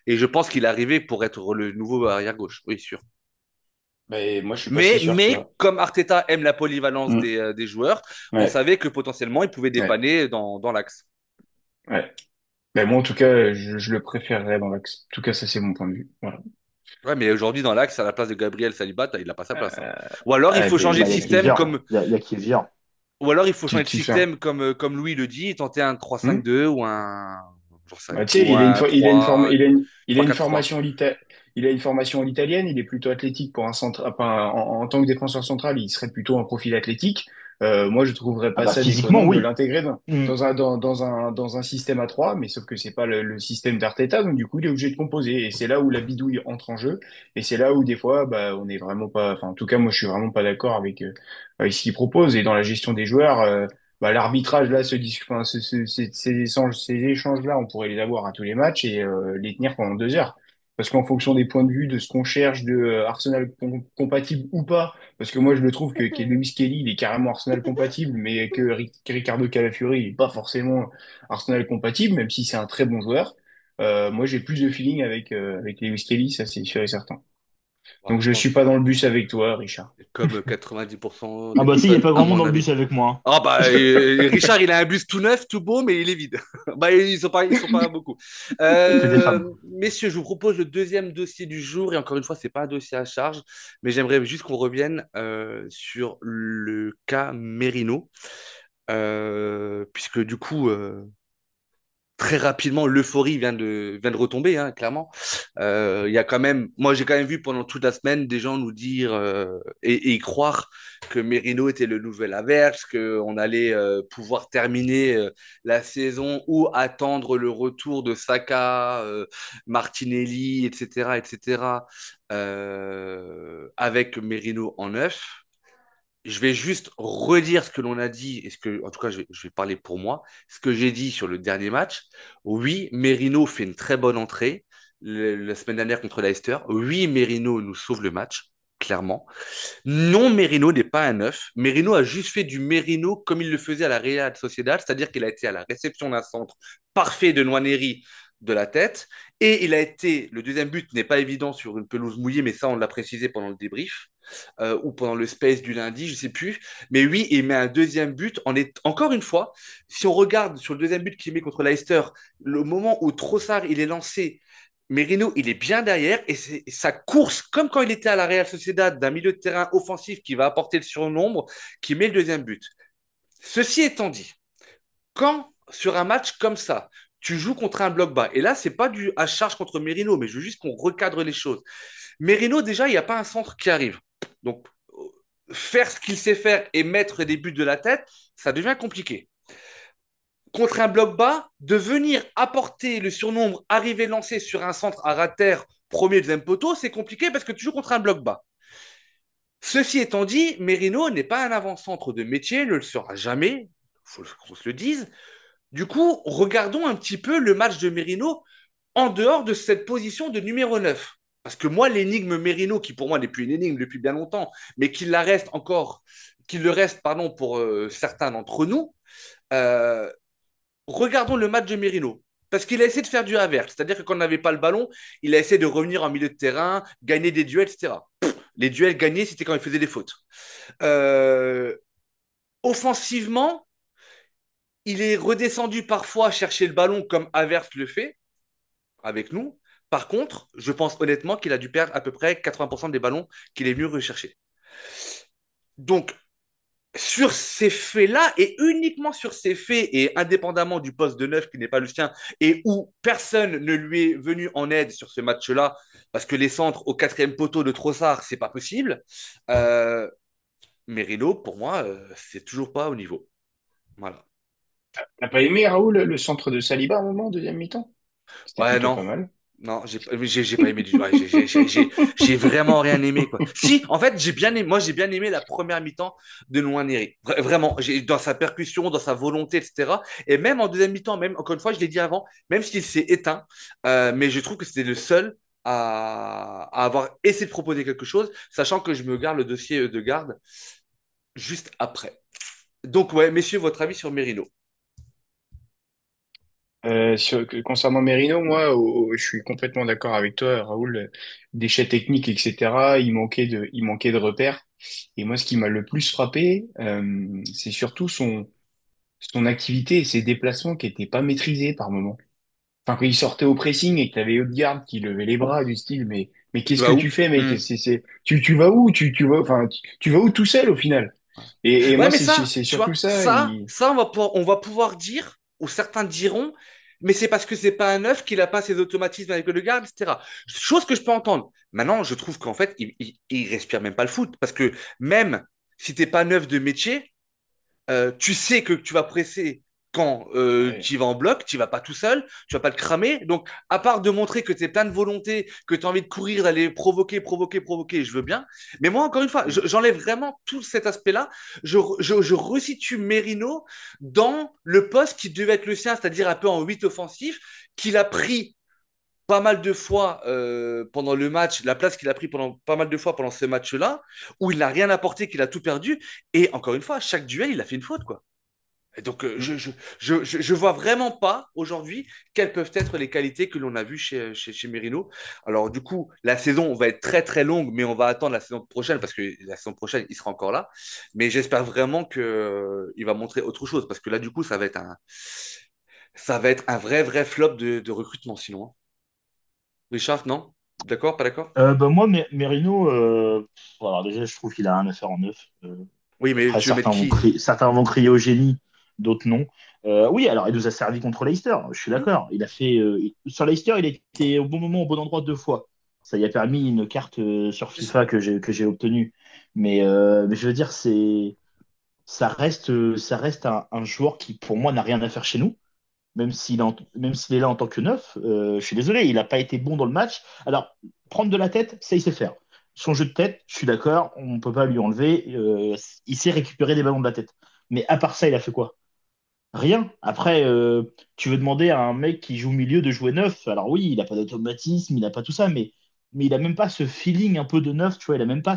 Et je pense qu'il est arrivé pour être le nouveau arrière-gauche, oui, sûr. Ben, moi, je suis pas si sûr, tu Mais vois. comme Arteta aime la polyvalence Mm. des joueurs, on Ouais, savait que potentiellement, il pouvait ouais, dépanner dans l'axe. ouais. Ben, moi, en tout cas, je le préférerais dans l'axe. En tout cas, ça, c'est mon point de vue. Voilà. Ouais, mais aujourd'hui, dans l'axe, à la place de Gabriel Saliba, il n'a pas sa place, hein. Euh, Ou alors, il faut ben, changer Bah, de il y a système Kivior. comme, Il y a Kivior. ou alors il faut changer de tu fais un. système comme Louis le dit, et tenter un trois cinq Hmm. deux ou un, j'en sais rien, Bah, tu sais, ou un il a une forme, 3 il a trois une 4-3. formation il a une formation à l'italienne. Il est plutôt athlétique pour un centre, enfin, en tant que défenseur central, il serait plutôt un profil athlétique. Moi, je trouverais Ah pas bah ça physiquement, déconnant de oui. l'intégrer Mm. dans un système à trois, mais sauf que c'est pas le système d'Arteta, donc du coup, il est obligé de composer. Et c'est là où la bidouille entre en jeu. Et c'est là où des fois, bah, on est vraiment pas, enfin, en tout cas, moi, je suis vraiment pas d'accord avec ce qu'il propose. Et dans la gestion des joueurs, bah, l'arbitrage là, enfin, ces échanges-là, on pourrait les avoir à tous les matchs et les tenir pendant 2 heures. Parce qu'en fonction des points de vue, de ce qu'on cherche, de Arsenal compatible ou pas, parce que moi je le trouve que Lewis Kelly, il est carrément Arsenal compatible, mais que Ricardo Calafiori, il est pas forcément Arsenal compatible, même si c'est un très bon joueur. Moi j'ai plus de feeling avec Lewis Kelly, ça c'est sûr et certain. Bah, Donc je je suis pense, pas dans le bus avec toi, Richard. comme 90% Ah des bah si, il n'y a personnes, pas à grand monde mon dans le avis. bus avec moi. Ah bah Richard, il a un bus tout neuf, tout beau, mais il est vide. Bah ils sont pas beaucoup. Que des femmes. Messieurs, je vous propose le deuxième dossier du jour et encore une fois, c'est pas un dossier à charge, mais j'aimerais juste qu'on revienne sur le cas Merino, puisque du coup, très rapidement, l'euphorie vient de retomber, hein, clairement. Il y a quand même, moi j'ai quand même vu pendant toute la semaine des gens nous dire et y croire que Merino était le nouvel Averse, qu'on allait pouvoir terminer la saison ou attendre le retour de Saka, Martinelli, etc., avec Merino en neuf. Je vais juste redire ce que l'on a dit, et en tout cas, je vais parler pour moi, ce que j'ai dit sur le dernier match. Oui, Merino fait une très bonne entrée la semaine dernière contre Leicester. Oui, Merino nous sauve le match, clairement. Non, Merino n'est pas un neuf. Merino a juste fait du Merino comme il le faisait à la Real Sociedad, c'est-à-dire qu'il a été à la réception d'un centre parfait de Nwaneri de la tête, et il a été, le deuxième but n'est pas évident sur une pelouse mouillée, mais ça on l'a précisé pendant le débrief, ou pendant le space du lundi, je sais plus. Mais oui, il met un deuxième but. Encore une fois, si on regarde sur le deuxième but qu'il met contre Leicester, le moment où Trossard il est lancé, Merino, il est bien derrière et sa course, comme quand il était à la Real Sociedad, d'un milieu de terrain offensif qui va apporter le surnombre, qui met le deuxième but. Ceci étant dit, quand sur un match comme ça, tu joues contre un bloc bas, et là, c'est pas du à charge contre Merino, mais je veux juste qu'on recadre les choses. Merino, déjà, il n'y a pas un centre qui arrive. Donc, faire ce qu'il sait faire et mettre des buts de la tête, ça devient compliqué. Contre un bloc bas, de venir apporter le surnombre, arriver lancé sur un centre à rater, premier, deuxième poteau, c'est compliqué parce que tu joues contre un bloc bas. Ceci étant dit, Merino n'est pas un avant-centre de métier, ne le sera jamais, il faut qu'on se le dise. Du coup, regardons un petit peu le match de Merino en dehors de cette position de numéro 9. Parce que moi, l'énigme Merino, qui pour moi n'est plus une énigme depuis bien longtemps, mais qu'il le reste, pardon, pour certains d'entre nous, euh, regardons le match de Merino. Parce qu'il a essayé de faire du Havertz, c'est-à-dire que quand on n'avait pas le ballon, il a essayé de revenir en milieu de terrain, gagner des duels, etc. Les duels gagnés, c'était quand il faisait des fautes. Euh, Offensivement, il est redescendu parfois chercher le ballon comme Havertz le fait avec nous. Par contre, je pense honnêtement qu'il a dû perdre à peu près 80% des ballons qu'il est venu rechercher. Donc, sur ces faits-là, et uniquement sur ces faits, et indépendamment du poste de neuf qui n'est pas le sien, et où personne ne lui est venu en aide sur ce match-là, parce que les centres au quatrième poteau de Trossard, c'est pas possible, euh, Merino, pour moi, c'est toujours pas au niveau. Voilà. T'as pas aimé, Raoul, le centre de Saliba à un moment, deuxième mi-temps? C'était Ouais, plutôt non. pas mal. Non, j'ai pas aimé du tout. Ouais, j'ai vraiment rien aimé, quoi. Si, en fait, j'ai bien aimé, moi, j'ai bien aimé la première mi-temps de Nwaneri. Vraiment, dans sa percussion, dans sa volonté, etc. Et même en deuxième mi-temps, même, encore une fois, je l'ai dit avant, même s'il s'est éteint, mais je trouve que c'était le seul à avoir essayé de proposer quelque chose, sachant que je me garde le dossier de garde juste après. Donc, ouais, messieurs, votre avis sur Merino? Concernant Merino, moi, je suis complètement d'accord avec toi, Raoul. Déchets techniques, etc. Il manquait de repères. Et moi, ce qui m'a le plus frappé, c'est surtout son activité et ses déplacements qui étaient pas maîtrisés par moment. Enfin, quand il sortait au pressing et que t'avais Odegaard qui levait les bras du style, mais Tu qu'est-ce vas que où? tu fais, mec? Hmm. Tu vas où? Tu vas, enfin, tu vas où tout seul au final? Et Ouais, moi, mais ça, c'est tu surtout vois, ça. on va pouvoir dire, ou certains diront, mais c'est parce que c'est pas un neuf qu'il a pas ses automatismes avec le garde, etc. Chose que je peux entendre. Maintenant, je trouve qu'en fait, il respire même pas le foot, parce que même si t'es pas neuf de métier, tu sais que tu vas presser quand Ouais. tu vas en bloc, tu vas pas tout seul, tu vas pas te cramer. Donc, à part de montrer que tu es plein de volonté, que tu as envie de courir, d'aller provoquer, provoquer, provoquer, je veux bien. Mais moi, encore une fois, j'enlève vraiment tout cet aspect-là. Je resitue Merino dans le poste qui devait être le sien, c'est-à-dire un peu en 8 offensif, qu'il a pris pas mal de fois pendant le match, la place qu'il a pris pendant pas mal de fois pendant ce match-là, où il n'a rien apporté, qu'il a tout perdu. Et encore une fois, chaque duel, il a fait une faute, quoi. Et donc, je vois vraiment pas aujourd'hui quelles peuvent être les qualités que l'on a vues chez Merino. Alors, du coup, la saison va être très très longue, mais on va attendre la saison prochaine parce que la saison prochaine, il sera encore là. Mais j'espère vraiment qu'il va montrer autre chose parce que là, du coup, ça va être un vrai vrai flop de recrutement sinon, hein. Richard, non? D'accord, pas d'accord? Bah, moi, Merino, alors déjà, je trouve qu'il a rien à faire en neuf. Oui, mais Après, tu veux mettre qui? certains vont crier au génie, d'autres non. Oui, alors il nous a servi contre Leicester, je suis Hmm. d'accord. Sur Leicester, il était au bon moment, au bon endroit deux fois. Ça y a permis une carte sur C'est ça. FIFA que j'ai obtenue. Mais je veux dire, ça reste un joueur qui, pour moi, n'a rien à faire chez nous, même s'il est là en tant que neuf. Je suis désolé, il n'a pas été bon dans le match. Alors, prendre de la tête, ça, il sait faire. Son jeu de tête, je suis d'accord, on ne peut pas lui enlever. Il sait récupérer des ballons de la tête. Mais à part ça, il a fait quoi? Rien. Après, tu veux demander à un mec qui joue au milieu de jouer neuf. Alors oui, il n'a pas d'automatisme, il n'a pas tout ça, mais il n'a même pas ce feeling un peu de neuf, tu vois, il n'a même pas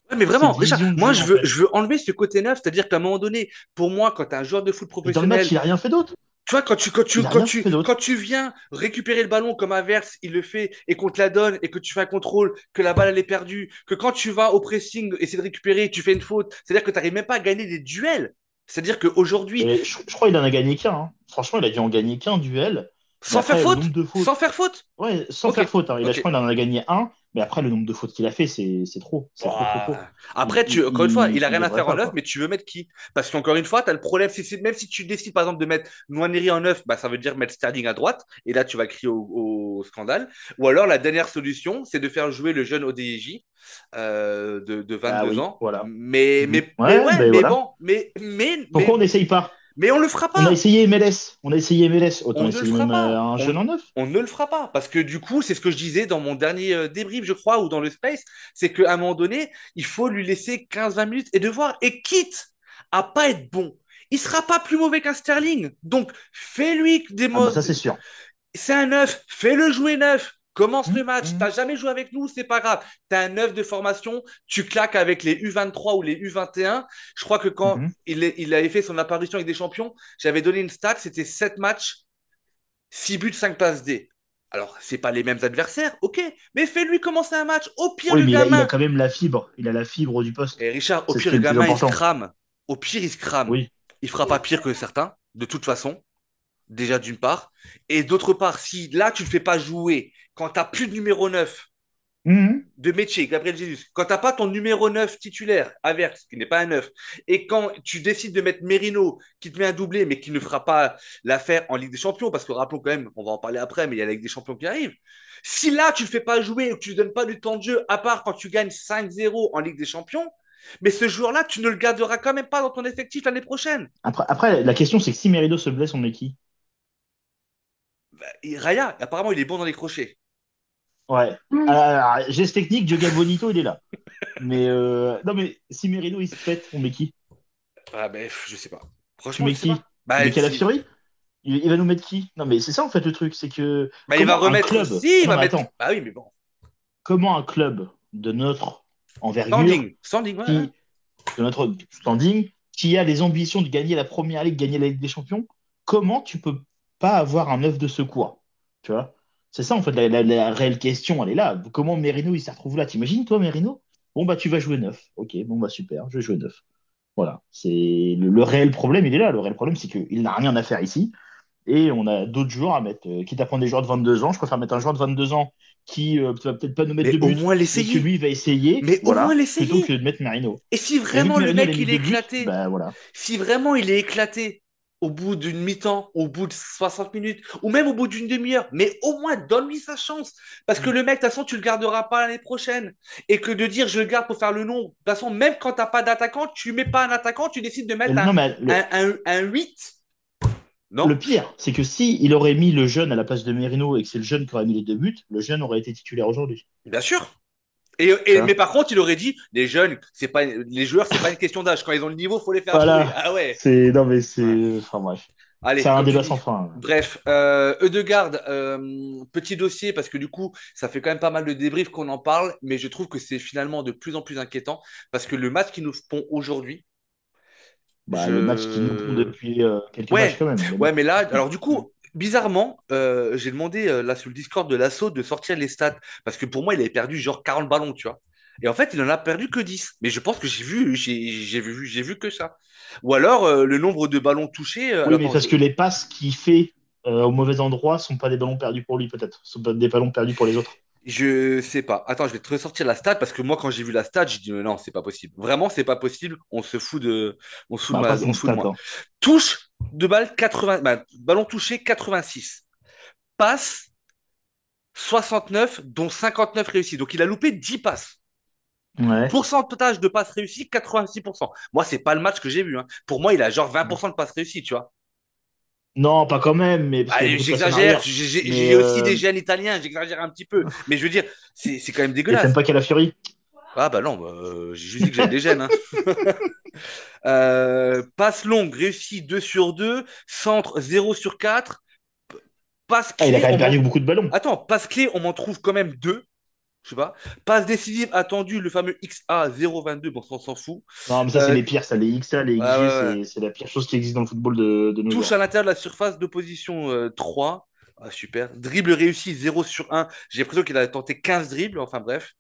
Ouais, mais vraiment, cette Richard, vision de moi, jeu, en fait. je veux enlever ce côté neuf, c'est-à-dire qu'à un moment donné, pour moi, quand tu es un joueur de foot Et dans le match, professionnel, il n'a rien fait d'autre. tu vois, Il n'a rien fait quand d'autre. tu viens récupérer le ballon comme Averse, il le fait, et qu'on te la donne, et que tu fais un contrôle, que la balle, elle est perdue, que quand tu vas au pressing, essayer de récupérer, tu fais une faute, c'est-à-dire que tu n'arrives même pas à gagner des duels. C'est-à-dire qu'aujourd'hui, Et je crois qu'il en a gagné qu'un, hein. Franchement, il a dû en gagner qu'un duel. Mais sans faire après, le faute, nombre de sans fautes. faire faute. Ouais, sans Ok, faire faute, hein. Je ok. crois qu'il en a gagné un. Mais après, le nombre de fautes qu'il a fait, c'est trop. C'est trop, trop, trop. Ouah. Après, encore une fois, il a Il rien à devrait faire en pas, neuf, quoi. mais tu veux mettre qui? Parce qu'encore une fois, tu as le problème. Même si tu décides, par exemple, de mettre Nwaneri en neuf, bah, ça veut dire mettre Sterling à droite. Et là, tu vas crier au scandale. Ou alors, la dernière solution, c'est de faire jouer le jeune ODJ de Ah 22 oui, ans. voilà. Mhm. Ouais, Ouais, ben mais voilà. bon, Pourquoi on n'essaye pas? mais on le fera On a pas. essayé MLS. On a essayé MLS. On Autant ne le essayer fera même pas. un jeune en neuf. On ne le fera pas. Parce que du coup, c'est ce que je disais dans mon dernier débrief, je crois, ou dans le space, c'est qu'à un moment donné, il faut lui laisser 15-20 minutes et de voir. Et quitte à pas être bon, il sera pas plus mauvais qu'un Sterling. Donc, fais-lui des Ah bah ça, modes. c'est sûr. C'est un neuf, fais-le jouer neuf. Commence le Mhm, match. mhm, T'as jamais joué avec nous, c'est pas grave. T'as un neuf de formation, tu claques avec les U23 ou les U21. Je crois que quand mhm. il avait fait son apparition avec des champions, j'avais donné une stat, c'était 7 matchs, 6 buts, 5 passes D. Alors, c'est pas les mêmes adversaires, ok, mais fais-lui commencer un match. Au pire, Oui, le mais il a gamin. quand même la fibre. Il a la fibre du poste. Et Richard, au C'est ce pire, qui le est le plus gamin, il se important. crame. Au pire, il se crame. Oui. Il fera pas pire que certains, de toute façon, déjà d'une part. Et d'autre part, si là, tu ne le fais pas jouer quand tu n'as plus de numéro 9 Mhm. de métier, Gabriel Jesus, quand tu n'as pas ton numéro 9 titulaire, Averse, qui n'est pas un 9, et quand tu décides de mettre Merino, qui te met un doublé, mais qui ne fera pas l'affaire en Ligue des Champions, parce que rappelons quand même, on va en parler après, mais il y a la Ligue des Champions qui arrive. Si là, tu ne le fais pas jouer ou que tu ne donnes pas du temps de jeu, à part quand tu gagnes 5-0 en Ligue des Champions, mais ce joueur-là, tu ne le garderas quand même pas dans ton effectif l'année prochaine. Après, la question, c'est que si Merido se blesse, on met qui? Et Raya, apparemment, il est bon dans les crochets. Ouais. Alors, geste technique, Diogo Bonito, il est là. Mais non, mais si Merino il se pète, on met qui? Ah ben, je sais pas. Tu Franchement, mets je sais pas. qui? Tu mets Si. Calafiori? Il va nous mettre qui? Non, mais c'est ça en fait le truc, c'est que Il va comment un remettre. club, Si, il non va mais mettre. attends, Bah oui, mais bon. comment un club de notre envergure, Standing. Standing, ouais, ouais. qui, de notre standing, qui a les ambitions de gagner la première ligue, gagner la Ligue des Champions, comment tu peux pas avoir un œuf de secours? Tu vois? C'est ça en fait la réelle question, elle est là. Comment Merino il se retrouve là? T'imagines toi Merino? Bon bah tu vas jouer neuf. Ok, bon bah super, je vais jouer neuf. Voilà, c'est le réel problème, il est là. Le réel problème, c'est qu'il n'a rien à faire ici. Et on a d'autres joueurs à mettre. Quitte à prendre des joueurs de 22 ans, je préfère mettre un joueur de 22 ans qui va peut-être pas nous mettre de Mais au but, moins mais que l'essayer. lui va essayer, Mais au moins voilà, plutôt que l'essayer. de mettre Merino. Et si Et vu que vraiment le Merino, il a mec, mis il est deux buts, éclaté, bah voilà. si vraiment il est éclaté au bout d'une mi-temps, au bout de 60 minutes, ou même au bout d'une demi-heure, mais au moins donne-lui sa chance. Parce que le mec, de toute façon, tu le garderas pas l'année prochaine. Et que de dire je le garde pour faire le nombre, de toute façon, même quand t'as pas d'attaquant, tu mets pas un attaquant, tu décides de mettre Non, mais un 8. le Non? pire, c'est que si il aurait mis le jeune à la place de Merino et que c'est le jeune qui aurait mis les deux buts, le jeune aurait été titulaire aujourd'hui. Bien sûr. Tu Mais vois? par contre, il aurait dit, les jeunes, c'est pas, les joueurs, c'est pas une question d'âge. Quand ils ont le niveau, faut les faire jouer. Voilà. Ah ouais. Non, mais Ouais. c'est. Enfin bref. C'est Allez, un comme tu débat sans dis. fin. Bref, Eudegaard, petit dossier parce que du coup, ça fait quand même pas mal de débriefs qu'on en parle, mais je trouve que c'est finalement de plus en plus inquiétant parce que le match qu'ils nous font aujourd'hui, Bah, le match qu'ils nous pond je... depuis quelques matchs Ouais, quand même. Mais ouais, bon. mais là, alors du coup, bizarrement, j'ai demandé là sur le Discord de l'assaut de sortir les stats parce que pour moi, il avait perdu genre 40 ballons, tu vois. Et en fait, il en a perdu que 10. Mais je pense que j'ai vu que ça. Ou alors le nombre de ballons touchés. Oui, mais Attends, parce que les passes qu'il fait au mauvais endroit sont pas des ballons perdus pour lui, peut-être. Ce sont pas des ballons perdus pour les autres. je sais pas. Attends, je vais te ressortir la stat parce que moi, quand j'ai vu la stat, j'ai dit non, c'est pas possible. Vraiment, c'est pas possible. Bah, après, c'est On une se fout de stat, moi. hein. Touche de balle 80, ballon touché 86. Passe 69, dont 59 réussis. Donc il a loupé 10 passes. Ouais. Pourcentage de passes réussies, 86%. Moi, c'est pas le match que j'ai vu, hein. Pour moi, il a genre 20% de passes réussies, tu vois. Non, pas quand même, mais parce qu'il y a Allez, beaucoup de passes en j'exagère, arrière. Mais j'ai aussi des gènes italiens, j'exagère un petit peu. Mais je veux dire, c'est quand même et t'aimes dégueulasse. pas Calafiori? Ah bah non, j'ai juste dit que j'avais des gènes, hein. Passe longue, réussie 2 sur 2. Centre 0 sur 4. Passe Ah, il a clé, quand même perdu beaucoup de ballons. Attends, passe clé, on m'en trouve quand même 2. Je sais pas. Passe décisive attendue, le fameux XA 0,22, bon, ça, on s'en fout. Non, mais ça, c'est Euh, les pires, ça. Les XA, les ouais, XG, ouais, ouais. c'est la pire chose qui existe dans le football de nos Touche jours. à l'intérieur de la surface d'opposition 3. Ah, super. Dribble réussi 0 sur 1. J'ai l'impression qu'il a tenté 15 dribbles. Enfin bref.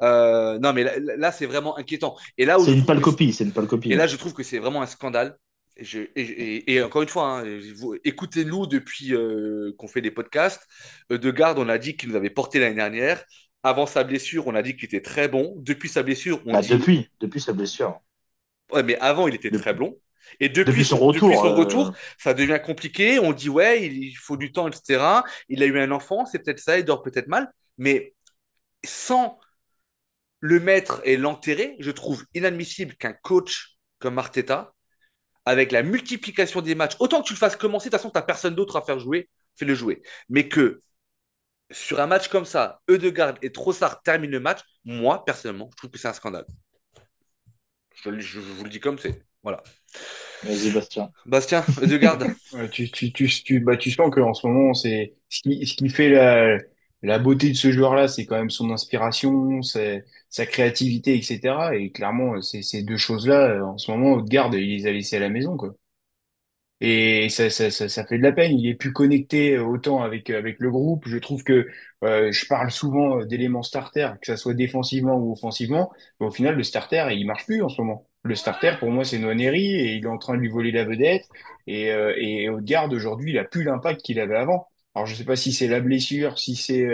Non, mais là, c'est vraiment inquiétant. Et là où je C'est une trouve pâle que copie, c'est une pâle copie, Et hein. là, je trouve que c'est vraiment un scandale. Et encore une fois, hein, écoutez-nous depuis qu'on fait des podcasts. De Garde, on a dit qu'il nous avait porté l'année dernière. Avant sa blessure, on a dit qu'il était très bon. Depuis sa blessure, on Bah, dit depuis sa blessure. ouais, mais avant, il était très Depuis, bon. Et depuis son depuis retour. son retour, ça devient compliqué. On dit ouais, il faut du temps, etc. Il a eu un enfant, c'est peut-être ça, il dort peut-être mal. Mais sans le mettre et l'enterrer, je trouve inadmissible qu'un coach comme Arteta avec la multiplication des matchs, autant que tu le fasses commencer, de toute façon, tu n'as personne d'autre à faire jouer, fais-le jouer. Mais que sur un match comme ça, Eudegaard et Trossard terminent le match, moi, personnellement, je trouve que c'est un scandale. Je vous le dis comme c'est. Voilà. Vas-y, Bastien. Bastien, Eudegaard. Ouais, tu sens qu'en ce moment, c'est ce qui fait la beauté de ce joueur-là, c'est quand même son inspiration, sa créativité, etc. Et clairement, ces deux choses-là, en ce moment, Odegaard, il les a laissées à la maison, quoi. Et ça fait de la peine. Il est plus connecté autant avec le groupe. Je trouve que je parle souvent d'éléments starter, que ça soit défensivement ou offensivement. Mais au final, le starter, il marche plus en ce moment. Le starter, pour moi, c'est Nwaneri et il est en train de lui voler la vedette. Et Odegaard, aujourd'hui, il a plus l'impact qu'il avait avant. Alors, je sais pas si c'est la blessure, si c'est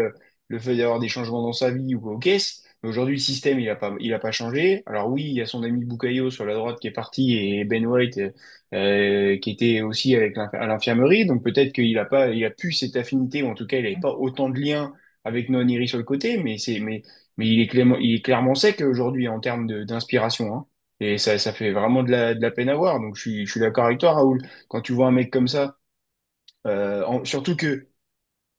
le fait d'avoir des changements dans sa vie ou quoi, qu'est-ce. Mais aujourd'hui, le système, il a pas changé. Alors oui, il y a son ami Bukayo sur la droite qui est parti et Ben White qui était aussi avec à l'infirmerie. Donc peut-être il a plus cette affinité, ou en tout cas, il n'avait pas autant de liens avec Noniri sur le côté, mais il est clairement sec aujourd'hui en termes d'inspiration, hein. Et ça fait vraiment de la peine à voir. Donc je suis d'accord avec toi, Raoul. Quand tu vois un mec comme ça, surtout que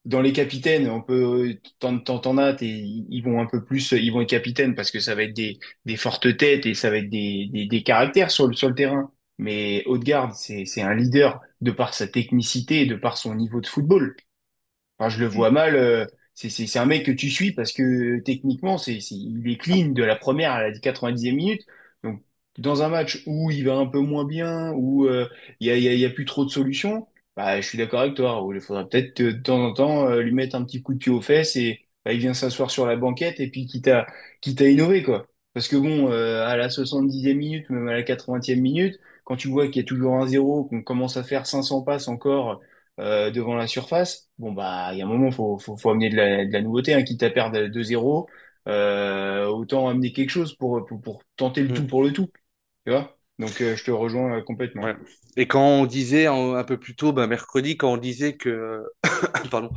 dans les capitaines, on peut, t'en as, ils vont un peu plus, ils vont être capitaines parce que ça va être des fortes têtes et ça va être des caractères sur le terrain. Mais Odegaard, c'est un leader de par sa technicité et de par son niveau de football. Enfin, je le vois mal. C'est un mec que tu suis parce que techniquement, il est clean de la première à la 90e minute. Donc, dans un match où il va un peu moins bien, où il y a plus trop de solutions, bah, je suis d'accord avec toi, Raoul. Il faudra peut-être de temps en temps lui mettre un petit coup de pied aux fesses et bah, il vient s'asseoir sur la banquette et puis quitte à innover, quoi. Parce que bon, à la 70e minute, même à la 80e minute, quand tu vois qu'il y a toujours un zéro, qu'on commence à faire 500 passes encore devant la surface, bon bah il y a un moment faut amener de la nouveauté, hein, quitte à perdre 2-0, autant amener quelque chose pour tenter le tout Mm. pour le tout, tu vois. Donc je te rejoins complètement. Ouais. Et quand on disait un peu plus tôt, bah, mercredi, quand on disait que, pardon,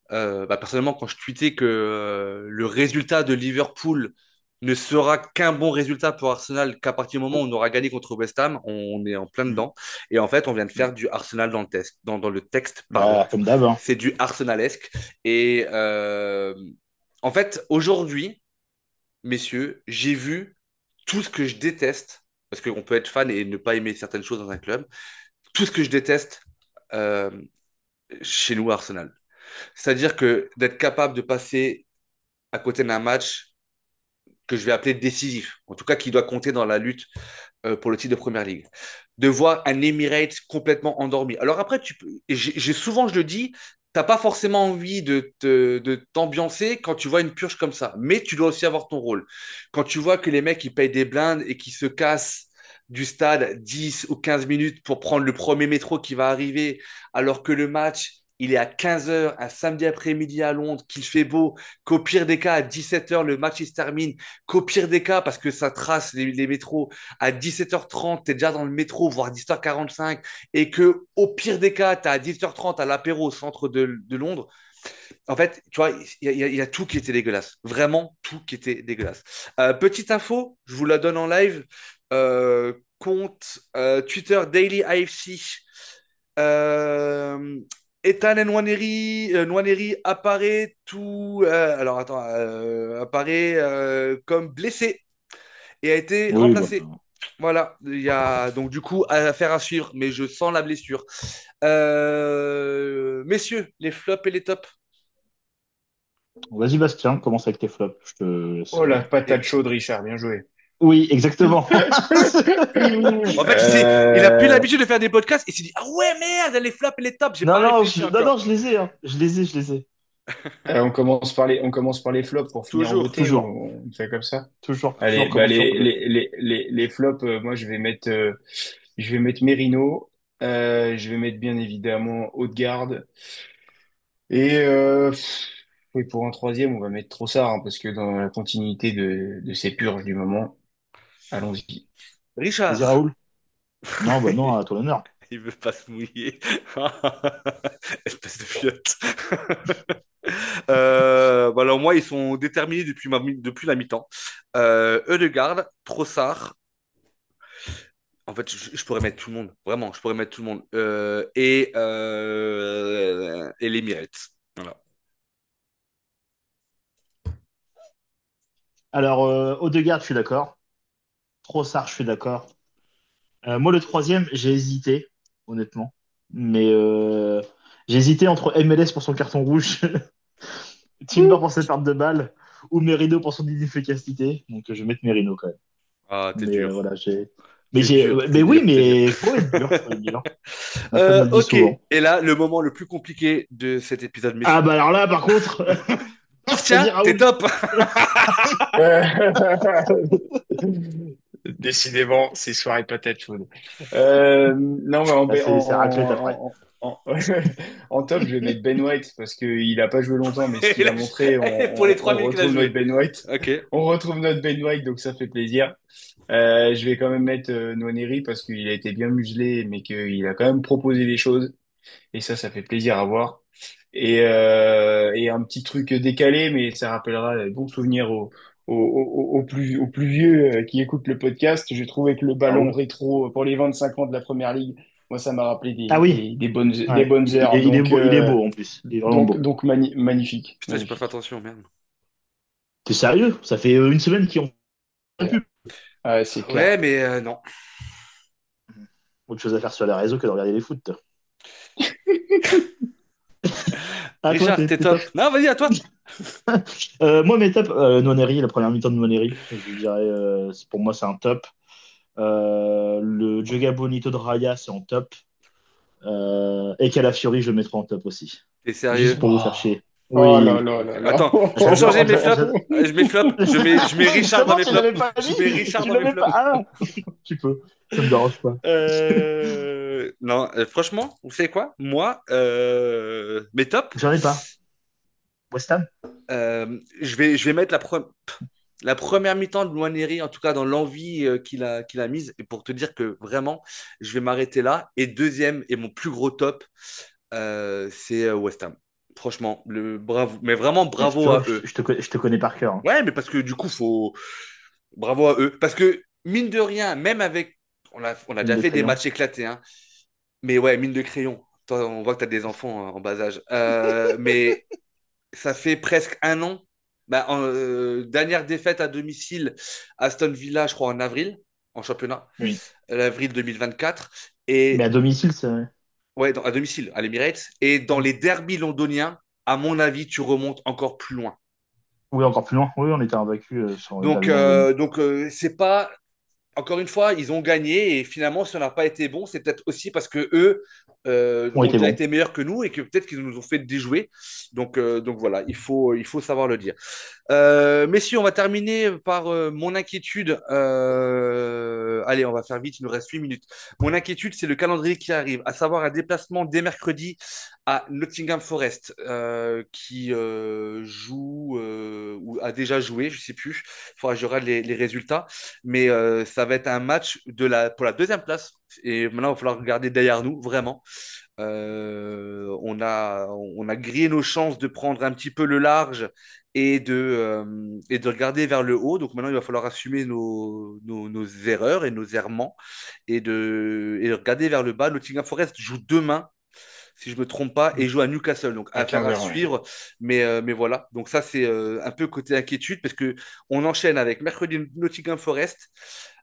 personnellement, quand je tweetais que le résultat de Liverpool ne sera qu'un bon résultat pour Arsenal qu'à partir du moment où on aura gagné contre West Ham, on est en plein Mm. dedans. Et en fait, on vient de Mm. faire du Arsenal dans le texte, dans le texte, pardon. Bah, comme d'hab, hein. C'est du Arsenalesque. Et en fait, aujourd'hui, messieurs, j'ai vu tout ce que je déteste, parce qu'on peut être fan et ne pas aimer certaines choses dans un club, tout ce que je déteste euh, chez nous à Arsenal. C'est-à-dire que d'être capable de passer à côté d'un match que je vais appeler décisif, en tout cas qui doit compter dans la lutte pour le titre de Première Ligue, de voir un Emirates complètement endormi. Alors après, souvent je le dis, t'as pas forcément envie de t'ambiancer quand tu vois une purge comme ça, mais tu dois aussi avoir ton rôle. Quand tu vois que les mecs ils payent des blindes et qui se cassent du stade 10 ou 15 minutes pour prendre le premier métro qui va arriver, alors que le match il est à 15 heures un samedi après-midi à Londres, qu'il fait beau, qu'au pire des cas, à 17 heures le match il se termine, qu'au pire des cas, parce que ça trace les métros, à 17h30, tu es déjà dans le métro, voire 17h45, et que au pire des cas, tu as à 18h30 à l'apéro au centre de Londres, en fait, tu vois, il y a tout qui était dégueulasse. Vraiment, tout qui était dégueulasse. Petite info, je vous la donne en live. Compte Twitter Daily AFC. Euh, Ethan Nwaneri, Nwaneri apparaît alors attends, apparaît comme blessé et a été Oui, bah, remplacé. Voilà, il y a donc du coup affaire à suivre, mais je sens la blessure. Messieurs, les flops et les tops. vas-y, Bastien, commence avec tes flops. Je te laisse. Oh la patate Et- chaude, Richard, bien joué. Oui, exactement. En fait, il a plus l'habitude de faire des podcasts. Il s'est dit, ah ouais, merde, les flops et les tops, j'ai Non, pas non, réfléchi non, encore. non, je les ai, hein. Je les ai. On commence par les flops pour finir en Toujours. beauté, Toujours, on fait comme ça. toujours Allez, bah commence sur le haut. les flops, moi je vais mettre Merino, je vais mettre bien évidemment Haute-Garde et oui, pour un troisième on va mettre Trossard, hein, parce que dans la continuité de ces purges du moment, allons-y. Vas-y, Richard. Raoul. Non, bah non, à ton honneur. Il veut pas se mouiller. Espèce de fiotte. Alors moi, ils sont déterminés depuis la mi-temps. Ødegaard, Trossard. En fait, je pourrais mettre tout le monde. Vraiment, je pourrais mettre tout le monde. Et les Emirates. Voilà. Alors, Odegaard, je suis d'accord. Trossard, je suis d'accord. Moi, le troisième, j'ai hésité, honnêtement. Mais j'ai hésité entre MLS pour son carton rouge, Timber pour ses pertes de balles, ou Merino pour son inefficacité. Donc, je vais mettre Merino quand même. Ah, t'es Mais dur. voilà, j'ai. Mais T'es dur, mais t'es oui, dur, t'es dur. mais faut être dur, faut être dur. Ma femme me le dit Ok, souvent. et là, le moment le plus compliqué de cet épisode, Ah messieurs. bah alors là, par contre, Bastien, vas-y t'es Raoul. top! Euh, Décidément, c'est soirée patate chaude. Non, mais Là, c'est raclette après. en top, je vais mettre Ben White parce qu'il a pas joué longtemps, mais ce Et qu'il là, a montré, pour les on 3 minutes qu'il a retrouve notre joué. Ben White. Ok. On retrouve notre Ben White, donc ça fait plaisir. Je vais quand même mettre Nwaneri parce qu'il a été bien muselé, mais qu'il a quand même proposé des choses. Et ça fait plaisir à voir. Et un petit truc décalé, mais ça rappellera des bons souvenirs aux plus vieux qui écoutent le podcast. J'ai trouvé que le ballon Raoul. rétro pour les 25 ans de la Première Ligue, moi, ça m'a rappelé Ah oui, des ouais. bonnes heures. Il est beau en plus. Il est vraiment beau. Magnifique, Putain, j'ai pas fait magnifique. attention, merde. T'es sérieux? Ça fait une semaine qu'ils ont fait plus. Ouais, c'est Ouais, clair. mais non. Autre chose à faire sur les réseaux que de regarder les foot. À toi, Richard, t'es t'es top. top. Non, vas-y, à toi. Moi, mes tops, Nwaneri, la première mi-temps de Nwaneri, je dirais, pour moi, c'est un top. Le Joga Bonito de Raya, c'est en top. Et Calafiori, je le mettrai en top aussi. T'es Juste sérieux? pour vous faire Oh, chier. oh là Oui. là là là. Attends, je peux changer J'adore. mes flops? Je mets flop. Je mets Richard dans Comment mes tu flops. l'avais pas Je mets dit? Richard Tu dans mes l'avais pas. flops. Ah, tu peux. Ça me dérange pas. Non, franchement, vous savez quoi? Moi, mes tops, J'en ai pas. West Ham? je vais mettre la première mi-temps de Nwaneri, en tout cas dans l'envie qu'il a mise, et pour te dire que vraiment, je vais m'arrêter là. Et deuxième, et mon plus gros top, c'est West Ham. Franchement, bravo, mais vraiment Tu bravo vois, à eux. je te connais par cœur, hein. Ouais, mais parce que du coup, bravo à eux. Parce que, mine de rien, même avec. On a Mine déjà de fait des crayon. matchs éclatés, hein. Mais ouais, mine de crayon. Toi, on voit que tu as des enfants en bas âge. Mais ça fait presque un an. Bah, dernière défaite à domicile, Aston Villa, je crois, en avril, en championnat, Oui. l'avril 2024. Mais à Et domicile, c'est. ouais, à domicile, à l'Emirates. Et dans les derbys londoniens, à mon avis, tu remontes encore plus loin. Oui, encore plus loin. Oui, on était invaincus sur le derby londonien. C'est pas. Encore une fois, ils ont gagné et finalement, si on n'a pas été bon, c'est peut-être aussi parce que eux On ont était déjà bons. été meilleurs que nous et que peut-être qu'ils nous ont fait déjouer. Donc voilà, il faut savoir le dire. Messieurs, on va terminer par mon inquiétude. Allez, on va faire vite, il nous reste 8 minutes. Mon inquiétude, c'est le calendrier qui arrive, à savoir un déplacement dès mercredi à Nottingham Forest, qui joue ou a déjà joué, je sais plus. Il faudra que je regarde les résultats. Mais ça va être un match pour la deuxième place. Et maintenant, il va falloir regarder derrière nous, vraiment. On a grillé nos chances de prendre un petit peu le large et de regarder vers le haut. Donc maintenant, il va falloir assumer nos erreurs et nos errements et de regarder vers le bas. Nottingham Forest joue demain, si je me trompe pas, et joue à Newcastle. Donc À affaire 15 à heures, ouais. suivre. Mais voilà. Donc ça, c'est un peu côté inquiétude parce que on enchaîne avec mercredi Nottingham Forest.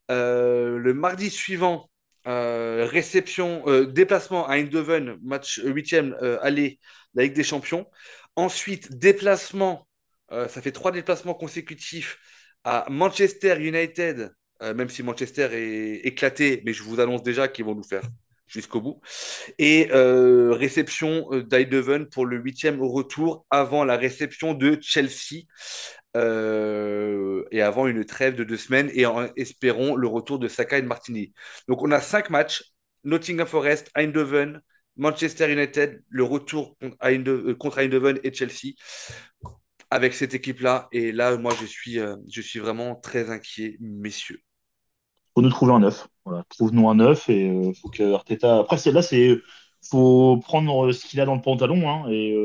Le mardi suivant, déplacement à Eindhoven, match huitième aller de la Ligue des Champions. Ensuite, déplacement, ça fait 3 déplacements consécutifs à Manchester United, même si Manchester est éclaté, mais je vous annonce déjà qu'ils vont nous faire jusqu'au bout. Et réception d'Eindhoven pour le huitième au retour avant la réception de Chelsea et avant une trêve de 2 semaines et espérons le retour de Saka et de Martini. Donc on a 5 matchs, Nottingham Forest, Eindhoven, Manchester United, le retour contre Eindhoven et Chelsea avec cette équipe-là. Et là, moi, je suis vraiment très inquiet, messieurs. Faut nous trouver un neuf. Voilà, trouve-nous un neuf et faut que Arteta. Après, faut prendre ce qu'il a dans le pantalon, hein, et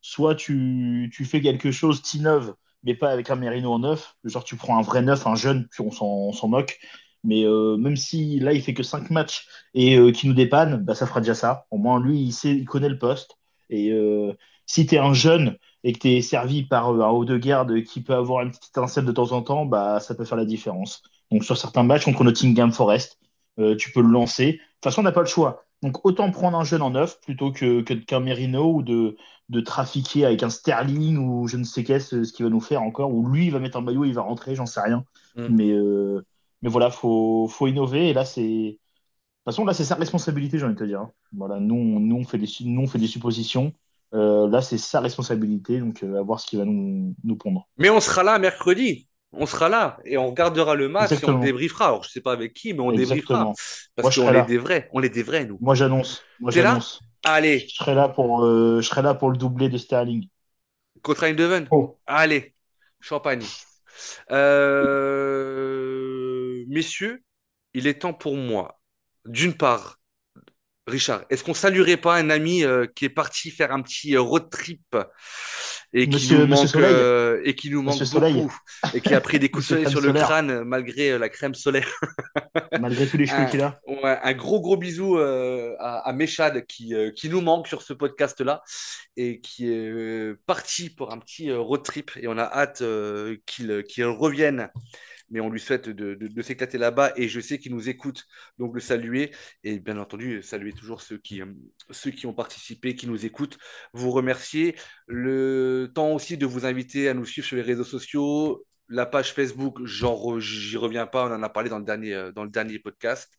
soit tu fais quelque chose, t'innoves, mais pas avec un Merino en neuf. Genre, tu prends un vrai neuf, un jeune, puis on s'en moque. Mais même si là, il fait que 5 matchs et qu'il nous dépanne, bah, ça fera déjà ça. Au moins, lui, il connaît le poste. Et si t'es un jeune et que t'es servi par un haut de garde qui peut avoir une petite étincelle de temps en temps, bah, ça peut faire la différence. Donc sur certains matchs contre Nottingham Forest, tu peux le lancer. De toute façon, on n'a pas le choix. Donc autant prendre un jeune en neuf plutôt qu'un Merino ou de trafiquer avec un Sterling ou je ne sais qu'est-ce qu'il va nous faire encore, ou lui il va mettre un maillot, il va rentrer, j'en sais rien. Mm. Mais, euh, Mais voilà, faut innover. Et là, c'est. De toute façon, là, c'est sa responsabilité, j'ai envie de te dire, hein. Voilà, nous, on fait des suppositions. Là, c'est sa responsabilité, donc à voir ce qu'il va nous pondre. Mais on sera là mercredi. On sera là et on regardera le match et on le Exactement, débriefera. Alors, je sais pas avec qui, mais on débriefera. exactement. Parce Moi, je qu'on serai est là. des vrais. On est des vrais, nous. Moi, T'es là? j'annonce. Allez, Je serai là pour le doublé de Sterling. contre Eindhoven. Oh. Allez, champagne. Messieurs, il est temps pour moi, d'une part, Richard, est-ce qu'on saluerait pas un ami qui est parti faire un petit road trip Monsieur Soleil, et qui nous Monsieur manque Soleil, beaucoup et qui a pris des coups de Monsieur soleil Crème sur le Solaire, crâne malgré la crème solaire? malgré tous les cheveux Un, qu'il a. ouais, un gros bisou à Meshad qui nous manque sur ce podcast-là et qui est parti pour un petit road trip et on a hâte qu'il revienne, mais on lui souhaite de s'éclater là-bas et je sais qu'il nous écoute, donc le saluer et bien entendu saluer toujours ceux qui ont participé, qui nous écoutent, vous remercier. Le temps aussi de vous inviter à nous suivre sur les réseaux sociaux. La page Facebook, j'y reviens pas, on en a parlé dans le dernier podcast.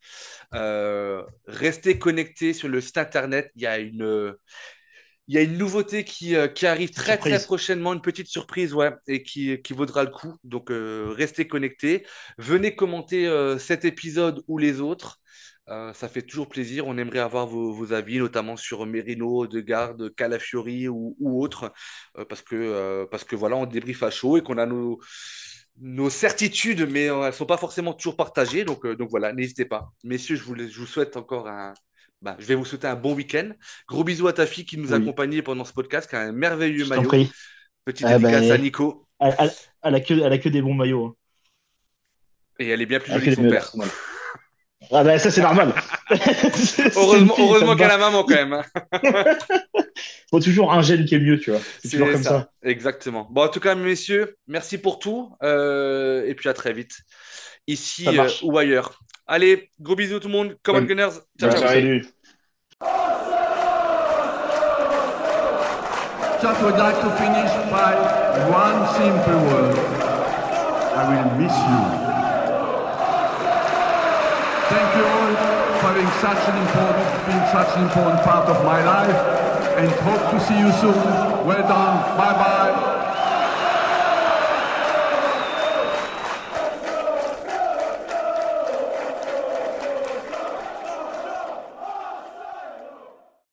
Restez connectés sur le site internet, il y a une nouveauté qui arrive Petite très surprise. prochainement, une petite surprise, ouais, et qui vaudra le coup. Donc, restez connectés. Venez commenter cet épisode ou les autres. Ça fait toujours plaisir. On aimerait avoir vos avis, notamment sur Merino, Degarde, Calafiori ou autres, parce que voilà, on débriefe à chaud et qu'on a nos certitudes, mais elles ne sont pas forcément toujours partagées. Donc voilà, n'hésitez pas. Messieurs, je vous souhaite encore je vais vous souhaiter un bon week-end. Gros bisous à ta fille qui nous a Oui, accompagnés pendant ce podcast, qui a un merveilleux je t'en maillot. prie. Petite Ah dédicace à ben, Nico. elle a que des bons maillots, hein. Et elle est bien plus Elle a jolie que que des son maillots père. d'Arsenal. Ah ben, ça, c'est normal. C'est une fille, ça Heureusement me qu'elle va. a maman quand même, hein. Faut toujours un gène qui est mieux, tu vois. C'est toujours C'est comme ça, ça. exactement. Bon, en tout cas, messieurs, merci pour tout. Et puis à très vite, Ça ici marche. ou ailleurs. Allez, gros bisous tout le monde. Come on, Bonne, Gunners. Ciao, bonne Ouais, ciao. soirée. salut. Just would like to finish by one simple word. I will miss you. Thank you all for being such an important part of my life, and hope to see you soon. Well done. Bye bye.